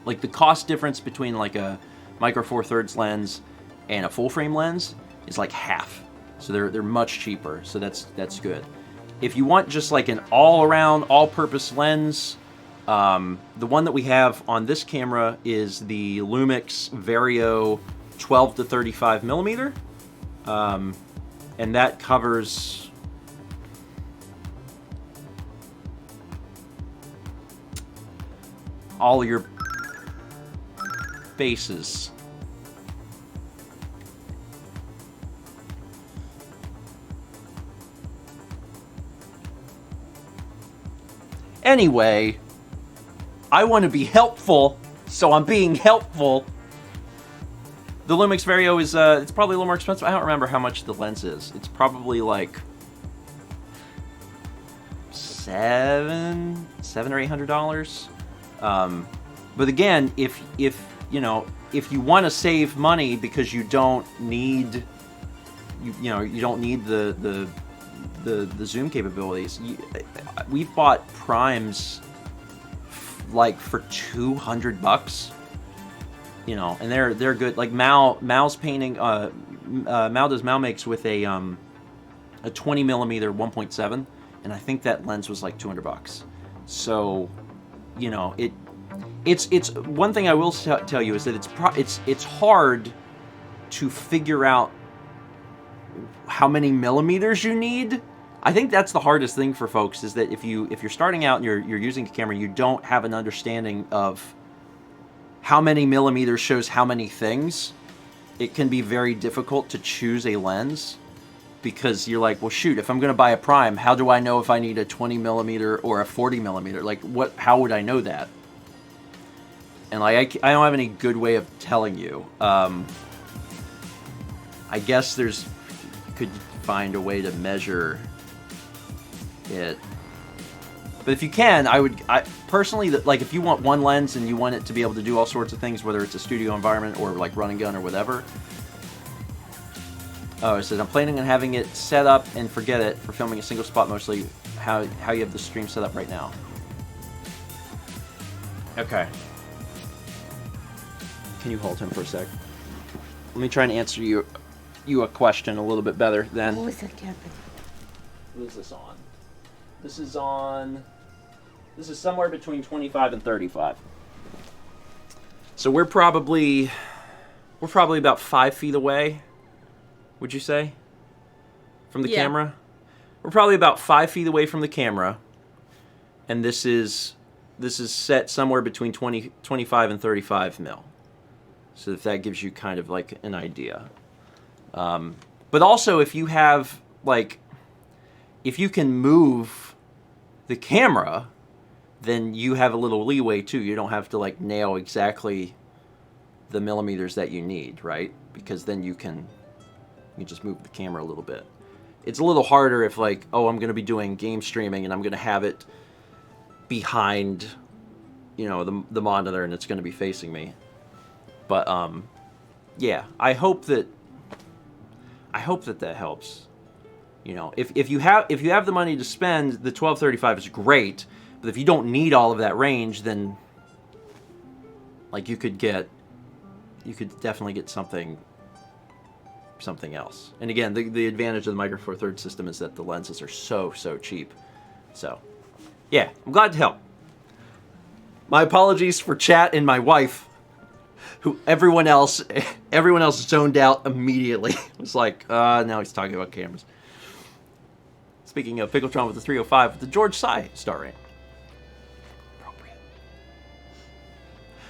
Like the cost difference between like a micro four thirds lens and a full frame lens is like half. So they're much cheaper. So that's good. If you want just like an all-around, all-purpose lens, the one that we have on this camera is the Lumix Vario 12 to 35 millimeter, and that covers all your bases. Anyway, I want to be helpful, so I'm being helpful. The Lumix Vario is, it's probably a little more expensive. I don't remember how much the lens is. It's probably like $700 or $800. But again, if you know, if you want to save money because you don't need, you don't need the zoom capabilities. We've bought primes like for $200, you know, and they're good. Like Mal's painting. Mal makes with a 20mm 1.7, and I think that lens was like $200. So, you know, it's one thing I will tell you is that it's hard to figure out how many millimeters you need. I think that's the hardest thing for folks, is that if you're starting out and you're using a camera, you don't have an understanding of how many millimeters shows how many things. It can be very difficult to choose a lens, because you're like, well, shoot, if I'm going to buy a prime, how do I know if I need a 20mm or a 40mm? Like, how would I know that? And like, I don't have any good way of telling you. I guess you could find a way to measure it. But if you can, I personally, like, if you want one lens and you want it to be able to do all sorts of things, whether it's a studio environment or like run and gun or whatever. Oh, it says, I'm planning on having it set up and forget it for filming a single spot mostly. How you have the stream set up right now. Okay. Can you hold him for a sec? Let me try and answer you a question a little bit better then. What was that, Kevin? What is this on? This is on... This is somewhere between 25 and 35. So we're probably about 5 feet away, would you say? From the camera? We're probably about 5 feet away from the camera. And this is set somewhere between 25 and 35 mil. So if that gives you kind of like an idea. But also, if you have, like, if you can move the camera, then you have a little leeway too. You don't have to like nail exactly the millimeters that you need, right? Because then you can just move the camera a little bit. It's a little harder if, like, oh, I'm going to be doing game streaming and I'm going to have it behind, you know, the monitor, and it's going to be facing me. But yeah, I hope that helps. You know, if you have the money to spend, the 1235 is great. But if you don't need all of that range, then like you could definitely get something else. And again, the advantage of the Micro Four Thirds system is that the lenses are so cheap. So yeah, I'm glad to help. My apologies for chat and my wife, who everyone else zoned out immediately. It was like, now he's talking about cameras. Speaking of Pickletron with the 305, with the George Sy star rating. Appropriate.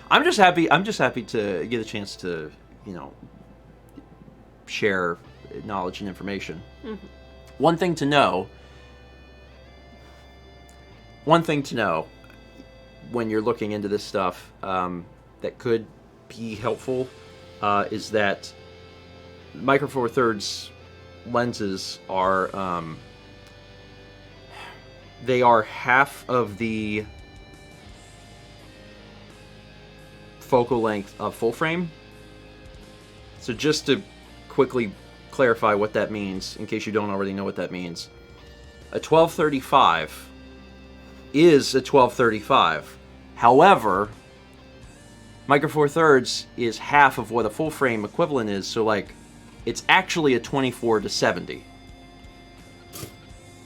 I'm just happy to get a chance to, you know, share knowledge and information. Mm-hmm. One thing to know when you're looking into this stuff that could be helpful is that Micro Four Thirds lenses are they are half of the focal length of full frame. So just to quickly clarify what that means, in case you don't already know what that means, a 1235 is a 1235. However, Micro Four Thirds is half of what a full frame equivalent is, so like it's actually a 24-70.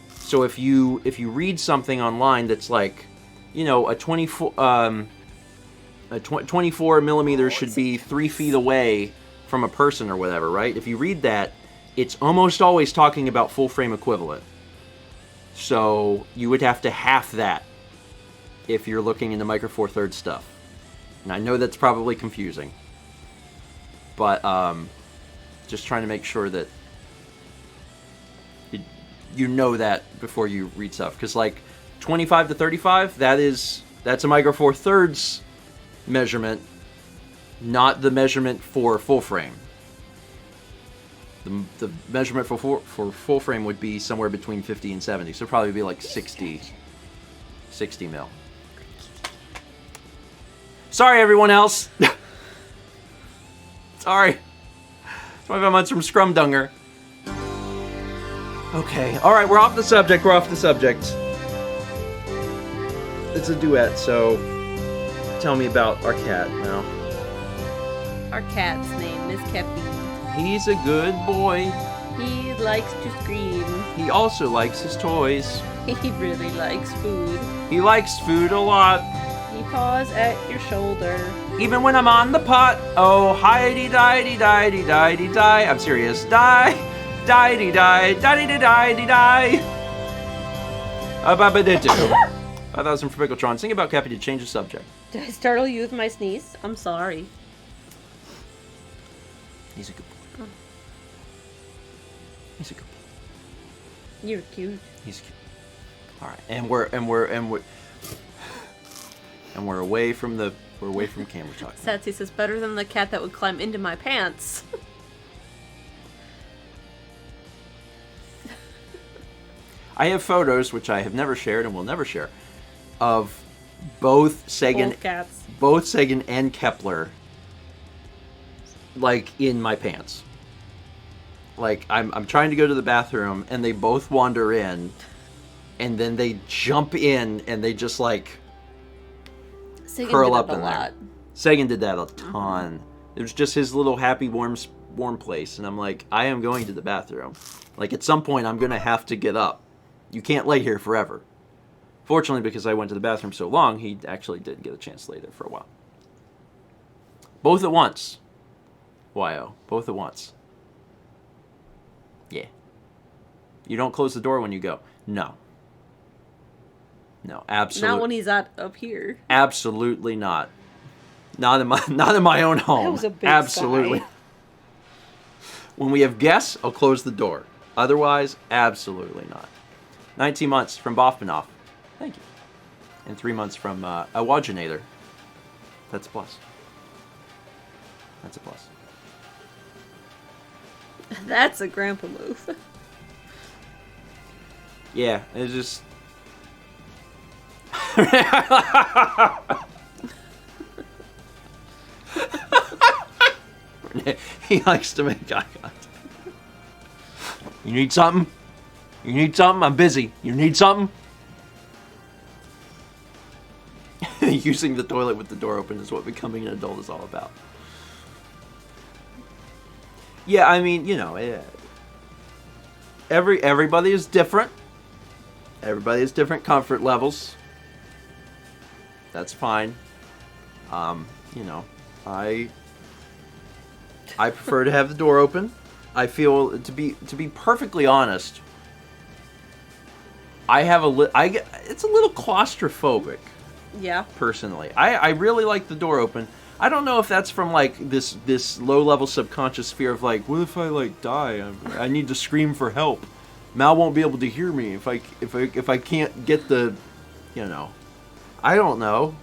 So if you read something online that's like, you know, a 24 millimeters should be 3 feet away from a person or whatever, right? If you read that, it's almost always talking about full frame equivalent. So you would have to half that if you're looking into Micro Four Thirds stuff. And I know that's probably confusing. But just trying to make sure that you know that before you read stuff. Because like 25 to 35, that's a Micro Four Thirds measurement, not the measurement for full frame. The measurement for full frame would be somewhere between 50 and 70, so probably be like 60 mil. Sorry, everyone else. Sorry. 25 months from Scrumdunger. Okay, alright, we're off the subject, It's a duet, so tell me about our cat now. Our cat's name is Kepi. He's a good boy. He likes to scream. He also likes his toys. He really likes food. He likes food a lot. He paws at your shoulder. Even when I'm on the pot. Oh, hi-de-di-de-di-de-di-de-di. I'm serious. Die. Die-de-di. Die-de-di-di-di-di. Ba-ba-da-do. 5,000 for Pickletron. Sing about Cappy to change the subject. Did I startle you with my sneeze? I'm sorry. He's a good boy. He's a good boy. You're cute. He's cute. All right, and we're away from camera talk. Satsy says better than the cat that would climb into my pants. I have photos, which I have never shared and will never share, of both Sagan and Kepler, like in my pants. Like I'm trying to go to the bathroom and they both wander in, and then they jump in and they just like Sagan curl did up that in a lot. there. Sagan did that a ton. It was just his little happy warm place, and I'm like, I am going to the bathroom. Like at some point I'm gonna have to get up. You can't lay here forever. Fortunately, because I went to the bathroom so long, he actually did get a chance to lay there for a while. Both at once. Y-O. Both at once. Yeah. You don't close the door when you go. No. No, absolutely. Not when he's up here. Absolutely not. Not in my own home. That was a big absolutely. sigh. When we have guests, I'll close the door. Otherwise, absolutely not. 19 months from Boffmanoff. Thank you. And 3 months from Awaginator. That's a plus. That's a plus. That's a grandpa move. Yeah, it's just... He likes to make eye contact. You need something? You need something? I'm busy. You need something? Using the toilet with the door open is what becoming an adult is all about. Yeah, I mean, you know, everybody is different. Everybody has different comfort levels. That's fine. You know, I prefer to have the door open. I feel, to be perfectly honest, it's a little claustrophobic. Yeah. Personally, I really like the door open. I don't know if that's from like this low level subconscious fear of like, what if I like die? I need to scream for help. Mal won't be able to hear me if I can't get the, you know. I don't know.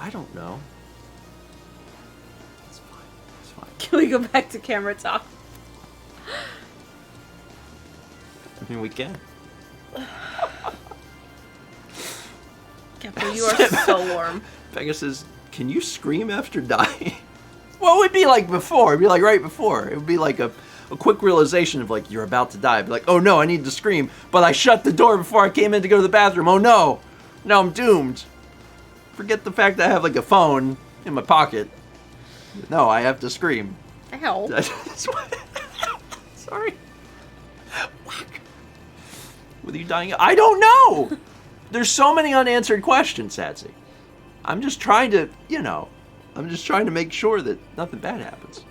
It's fine. It's fine. Can we go back to camera talk? I mean, we can. Kepler, you are so warm. Becca says, can you scream after dying? Well, it would be like before. It'd be like right before. It would be like a quick realization of like, you're about to die. It'd be like, oh no, I need to scream. But I shut the door before I came in to go to the bathroom. Oh no. Now I'm doomed. Forget the fact that I have like a phone in my pocket. No, I have to scream. Ow. Sorry. Were you dying? I don't know. There's so many unanswered questions, Satsy. I'm just trying to, you know, make sure that nothing bad happens.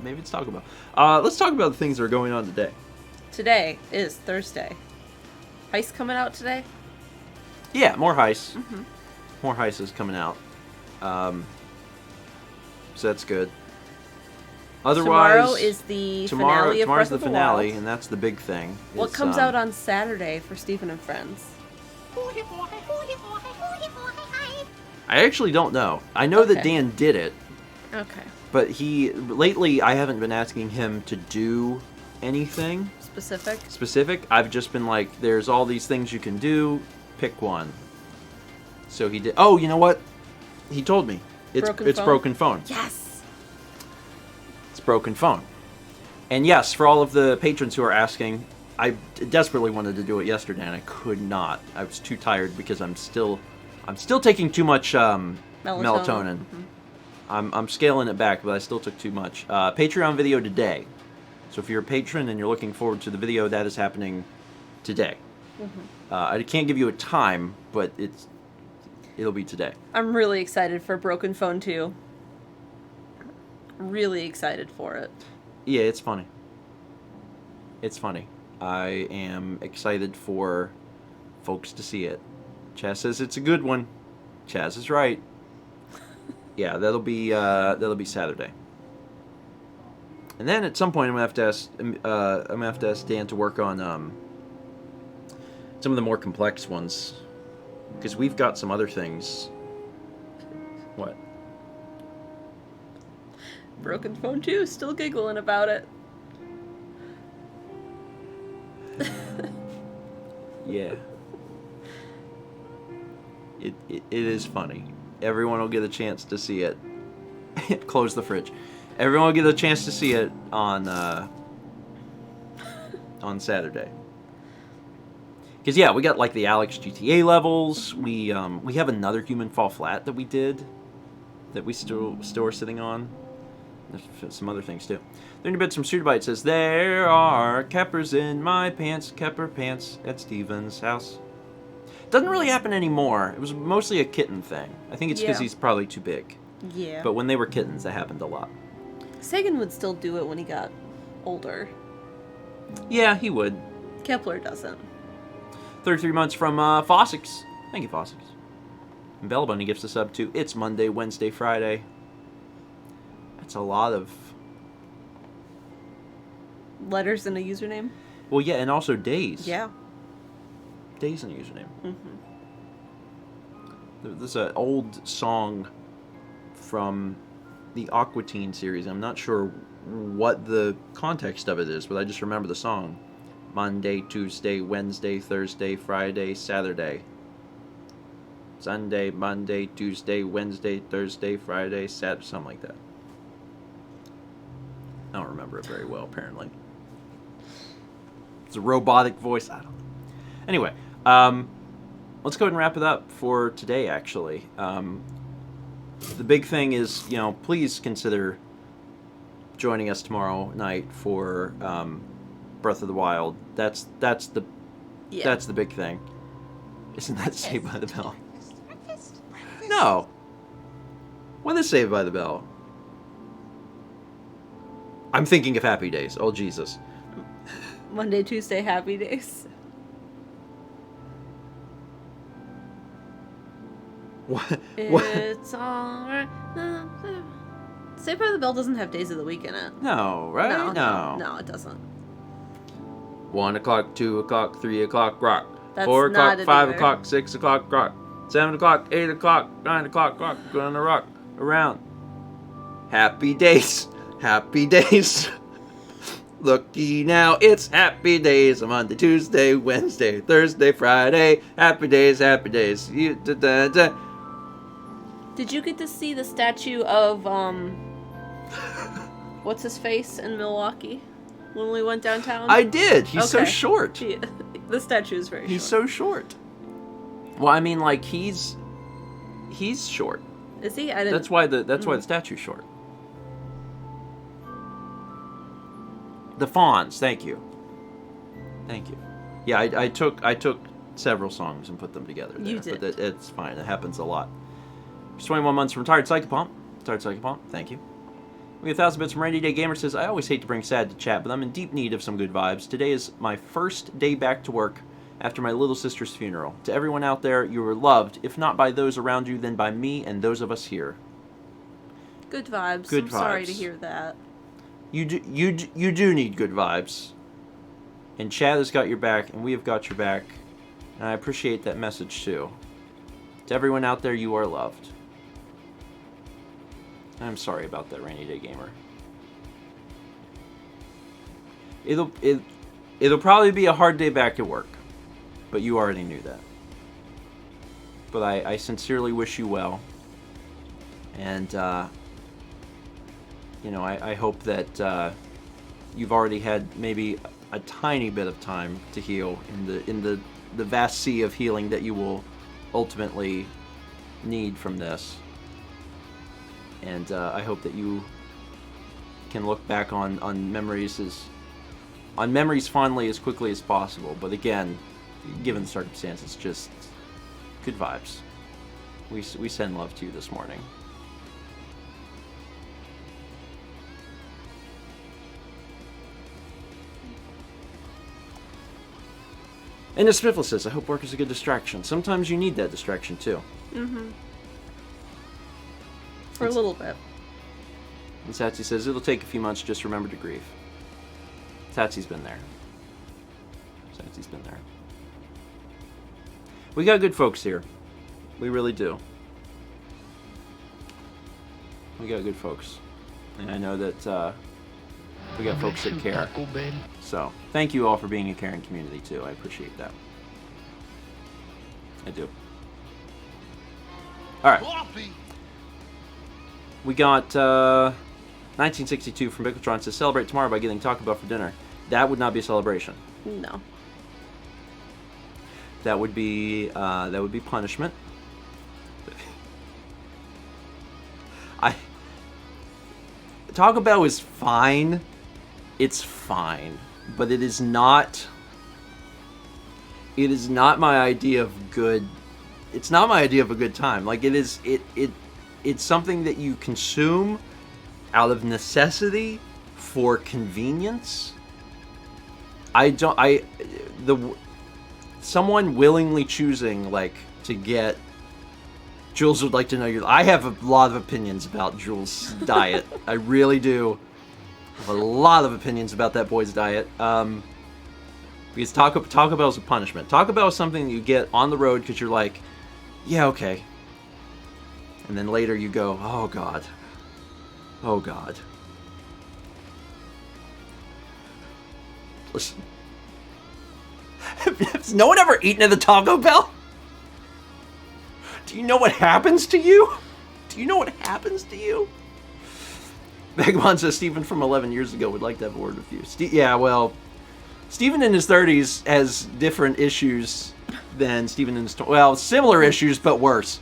Maybe it's talk about. Let's talk about the things that are going on today. Today is Thursday. Heist coming out today? Yeah, more heists. More heists coming out. So that's good. Otherwise, tomorrow is the finale of tomorrow's Breath the of finale, Wild. and that's the big thing. What comes out on Saturday for Stephen and Friends? I actually don't know. I know that Okay. Dan did it, Okay. but lately I haven't been asking him to do anything specific. I've just been like, there's all these things you can do, pick one. So he did. Oh, you know what? He told me. It's Broken Phone. Yes. It's Broken Phone. And yes, for all of the patrons who are asking, I desperately wanted to do it yesterday and I could not. I was too tired because I'm still taking too much melatonin. I'm scaling it back, but I still took too much. Patreon video today. So if you're a patron and you're looking forward to the video, that is happening today. I can't give you a time, but it'll be today. I'm really excited for Broken Phone 2. Really excited for it. Yeah, it's funny. It's funny. I am excited for folks to see it. Chaz says it's a good one. Chaz is right. Yeah, that'll be Saturday. And then at some point I'm gonna have to ask Dan to work on some of the more complex ones, because we've got some other things. What? Broken Phone 2, still giggling about it. Yeah. It is funny. Everyone will get a chance to see it. Close the fridge. Everyone will get a chance to see it on Saturday. Because yeah, we got like the Alex GTA levels. We have another Human Fall Flat that we did, that we still are sitting on. There's some other things too. 30 bits from Studibite says, there are keppers in my pants, Kepper pants at Steven's house. Doesn't really happen anymore. It was mostly a kitten thing. I think it's because he's probably too big. Yeah. But when they were kittens, that happened a lot. Sagan would still do it when he got older. Yeah, he would. Kepler doesn't. 33 months from Fossix. Thank you, Fossix. And Bella Bunny gives a sub to It's Monday, Wednesday, Friday. That's a lot of Letters in a username? well, yeah, and also days. Yeah. Days in a username. There's an old song from the Aqua Teen series. I'm not sure what the context of it is, but I just remember the song. Monday, Tuesday, Wednesday, Thursday, Friday, Saturday. Sunday, Monday, Tuesday, Wednesday, Thursday, Friday, Saturday, something like that. I don't remember it very well, apparently. It's a robotic voice. I don't know. Anyway, let's go ahead and wrap it up for today, actually. The big thing is, please consider joining us tomorrow night for Breath of the Wild. That's the big thing. Isn't that Saved by the Bell? No. What is Saved by the Bell? I'm thinking of Happy Days. Oh, Jesus. Monday, Tuesday, Happy Days. What? It's alright. Saved by the Bell doesn't have days of the week in it. No, right? No, it doesn't. 1 o'clock, 2 o'clock, 3 o'clock, rock. That's 4 o'clock, not it 5 either. o'clock, 6 o'clock, rock. 7 o'clock, 8 o'clock, 9 o'clock, rock. Gonna rock around. Happy Days. Happy Days. Looky now, it's Happy Days. Monday, Tuesday, Wednesday, Thursday, Friday. Happy Days, Happy Days. Did you get to see the statue of, what's his face in Milwaukee when we went downtown? I did. He's so Okay. short. Yeah, the statue is very He's short. so short. Well, I mean, like, he's short. Is he? I didn't. That's why the statue's short. The fawns, thank you. Yeah, I took several songs and put them together there. You did. But it's fine. It happens a lot. Just 21 months from Tired Psychopomp. Thank you. We have 1,000 bits from Rainy Day Gamer says, I always hate to bring sad to chat, but I'm in deep need of some good vibes. Today is my first day back to work after my little sister's funeral. To everyone out there, you are loved, if not by those around you, then by me and those of us here. Good vibes. Good I'm sorry vibes. to hear that. You do need good vibes. And Chad has got your back, and we have got your back. And I appreciate that message, too. To everyone out there, you are loved. I'm sorry about that, Rainy Day Gamer. It'll probably be a hard day back at work. But you already knew that. But I sincerely wish you well. And, you know, I hope that you've already had maybe a tiny bit of time to heal in the vast sea of healing that you will ultimately need from this. And I hope that you can look back on memories fondly as quickly as possible. But again, given the circumstances, just good vibes. We send love to you this morning. And as Spiffle says, I hope work is a good distraction. Sometimes you need that distraction, too. Mm-hmm. For a little bit. And Satsy says, it'll take a few months, just remember to grieve. Satsy's been there. Satsy's been there. We got good folks here. We really do. We got good folks. And I know that we got folks that care. So, thank you all for being a caring community, too. I appreciate that. I do. Alright. Coffee. We got 1962 from Bickeltron says, celebrate tomorrow by getting Taco Bell for dinner. That would not be a celebration. No. That would be punishment. Taco Bell is fine. It's fine, but it is not my idea of good. It's not my idea of a good time. Like it's something that you consume out of necessity for convenience. Someone willingly choosing like to get. Jules would like to know I have a lot of opinions about Jules' diet. I really do. I have a lot of opinions about that boy's diet. Because Taco Bell's a punishment. Taco Bell is something that you get on the road because you're like, yeah, okay. And then later you go, oh God. Oh God. Listen. Has no one ever eaten at a Taco Bell? Do you know what happens to you? Do you know what happens to you? Vagabond says Stephen from 11 years ago would like to have a word with you. Yeah, well, Stephen in his 30s has different issues than Stephen in his... Well, similar issues, but worse.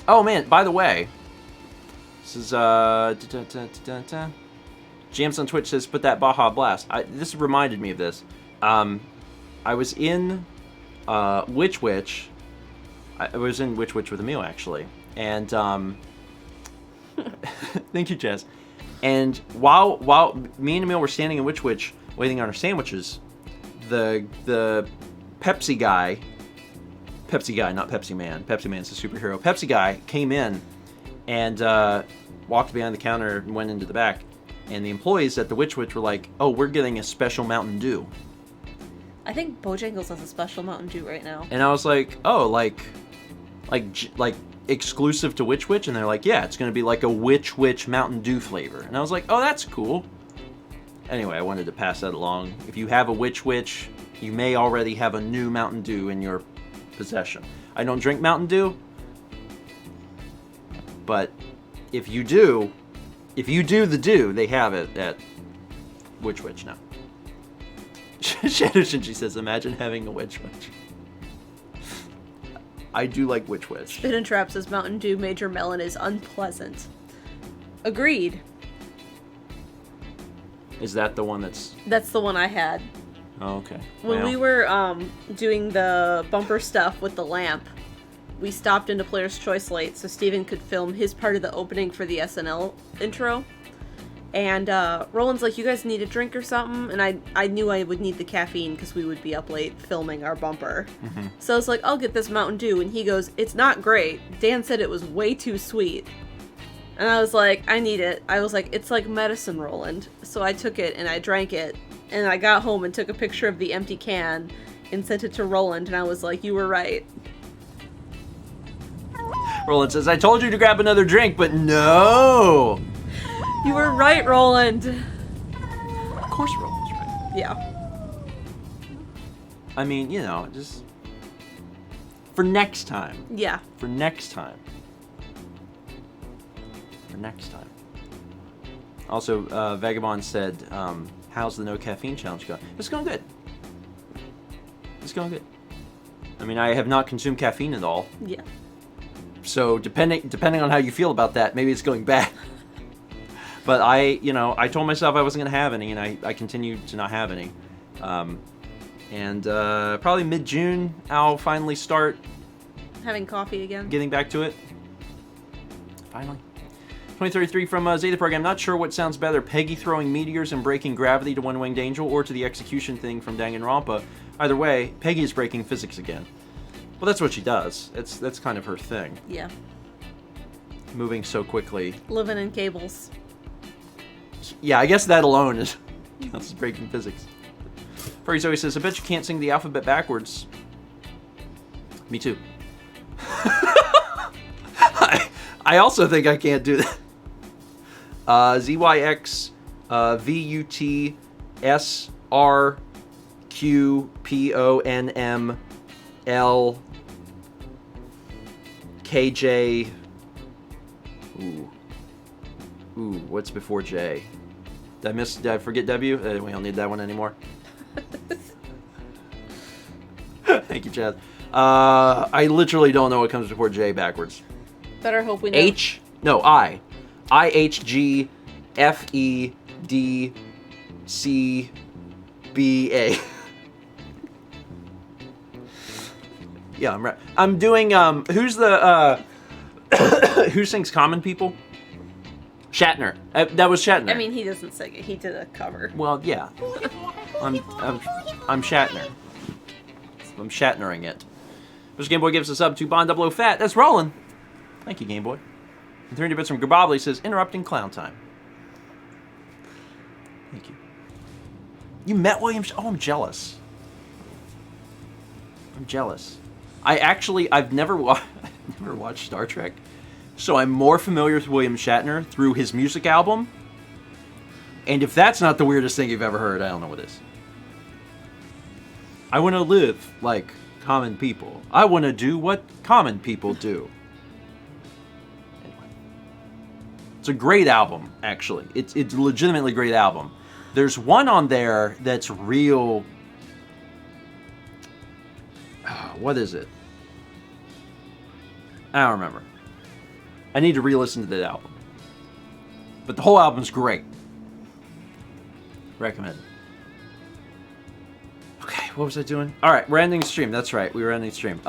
Oh, man, by the way, this is... Jams on Twitch says, put that Baja Blast. This reminded me of this. I was in... Witch Witch. I was in Witch Witch with Emil, actually. And, thank you, Jess. And while me and Emil were standing in Witch Witch waiting on our sandwiches, the Pepsi guy, not Pepsi Man. Pepsi Man's the superhero. Pepsi guy came in and walked behind the counter and went into the back. And the employees at the Witch Witch were like, oh, we're getting a special Mountain Dew. I think Bojangles has a special Mountain Dew right now. And I was like, oh, like exclusive to Witch Witch? And they're like, yeah, it's going to be like a Witch Witch Mountain Dew flavor. And I was like, oh, that's cool. Anyway, I wanted to pass that along. If you have a Witch Witch, you may already have a new Mountain Dew in your possession. I don't drink Mountain Dew, but if you do the Dew, they have it at Witch Witch now. Shadow Shinji says, imagine having a Witch Witch. I do like Witch Witch. Spin and Trap says Mountain Dew Major Melon is unpleasant. Agreed. Is that the one that's... That's the one I had. Oh, okay. When we were doing the bumper stuff with the lamp, we stopped into Player's Choice late so Steven could film his part of the opening for the SNL intro. And Roland's like, you guys need a drink or something? And I knew I would need the caffeine because we would be up late filming our bumper. Mm-hmm. So I was like, I'll get this Mountain Dew. And he goes, it's not great. Dan said it was way too sweet. And I was like, I need it. I was like, it's like medicine, Roland. So I took it and I drank it. And I got home and took a picture of the empty can and sent it to Roland. And I was like, you were right. Roland says, I told you to grab another drink, but no! You were right, Roland. Of course Roland's right. Yeah. I mean, you know, just... For next time. Yeah. For next time. For next time. Also, Vagabond said, how's the no caffeine challenge going? It's going good. It's going good. I mean, I have not consumed caffeine at all. Yeah. So depending on how you feel about that, maybe it's going bad. But I told myself I wasn't going to have any, and I continued to not have any. And probably mid-June, I'll finally start Having coffee again. getting back to it. Finally. 2033 from Zeta Program. Not sure what sounds better, Peggy throwing meteors and breaking gravity to One-Winged Angel, or to the execution thing from Danganronpa. Either way, Peggy is breaking physics again. Well, that's what she does. That's kind of her thing. Yeah. Moving so quickly. Living in cables. Yeah, I guess that alone is that's breaking physics. Furry Zoe says, I bet you can't sing the alphabet backwards. Me too. I also think I can't do that. ZYX VUT SRQPONML KJ. Ooh, what's before J? Did I forget W? We don't need that one anymore. Thank you, Chad. I literally don't know what comes before J backwards. Better hope we know. H? No, I. IHG FEDCBA. Yeah, I'm right. I'm doing, who's the, who sings Common People? Shatner. That was Shatner. I mean, he doesn't sing it. He did a cover. Well, yeah. I'm Shatner. I'm Shatnering it. Mr. Game Boy gives us up to Bond 00 Fat. That's rolling. Thank you, Game Boy. And 300 bits from Grabobly says, interrupting clown time. Thank you. You met William... Oh, I'm jealous. I'm jealous. I've never watched Star Trek, so I'm more familiar with William Shatner through his music album. And if that's not the weirdest thing you've ever heard, I don't know what is. I want to live like common people. I want to do what common people do. Anyway. It's a great album, actually. It's a legitimately great album. There's one on there that's real... what is it? I don't remember. I need to re-listen to that album. But the whole album's great. Recommend. Okay, what was I doing? Alright, we're ending the stream. That's right, we were ending the stream.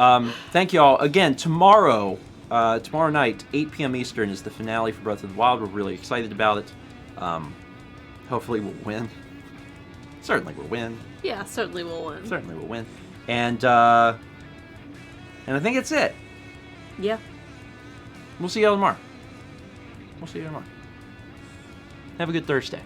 Thank you all. Again, tomorrow night, 8 p.m. Eastern, is the finale for Breath of the Wild. We're really excited about it. Hopefully we'll win. Certainly we'll win. Yeah, certainly we'll win. Certainly we'll win. And I think that's it. Yeah. We'll see you all tomorrow. Have a good Thursday.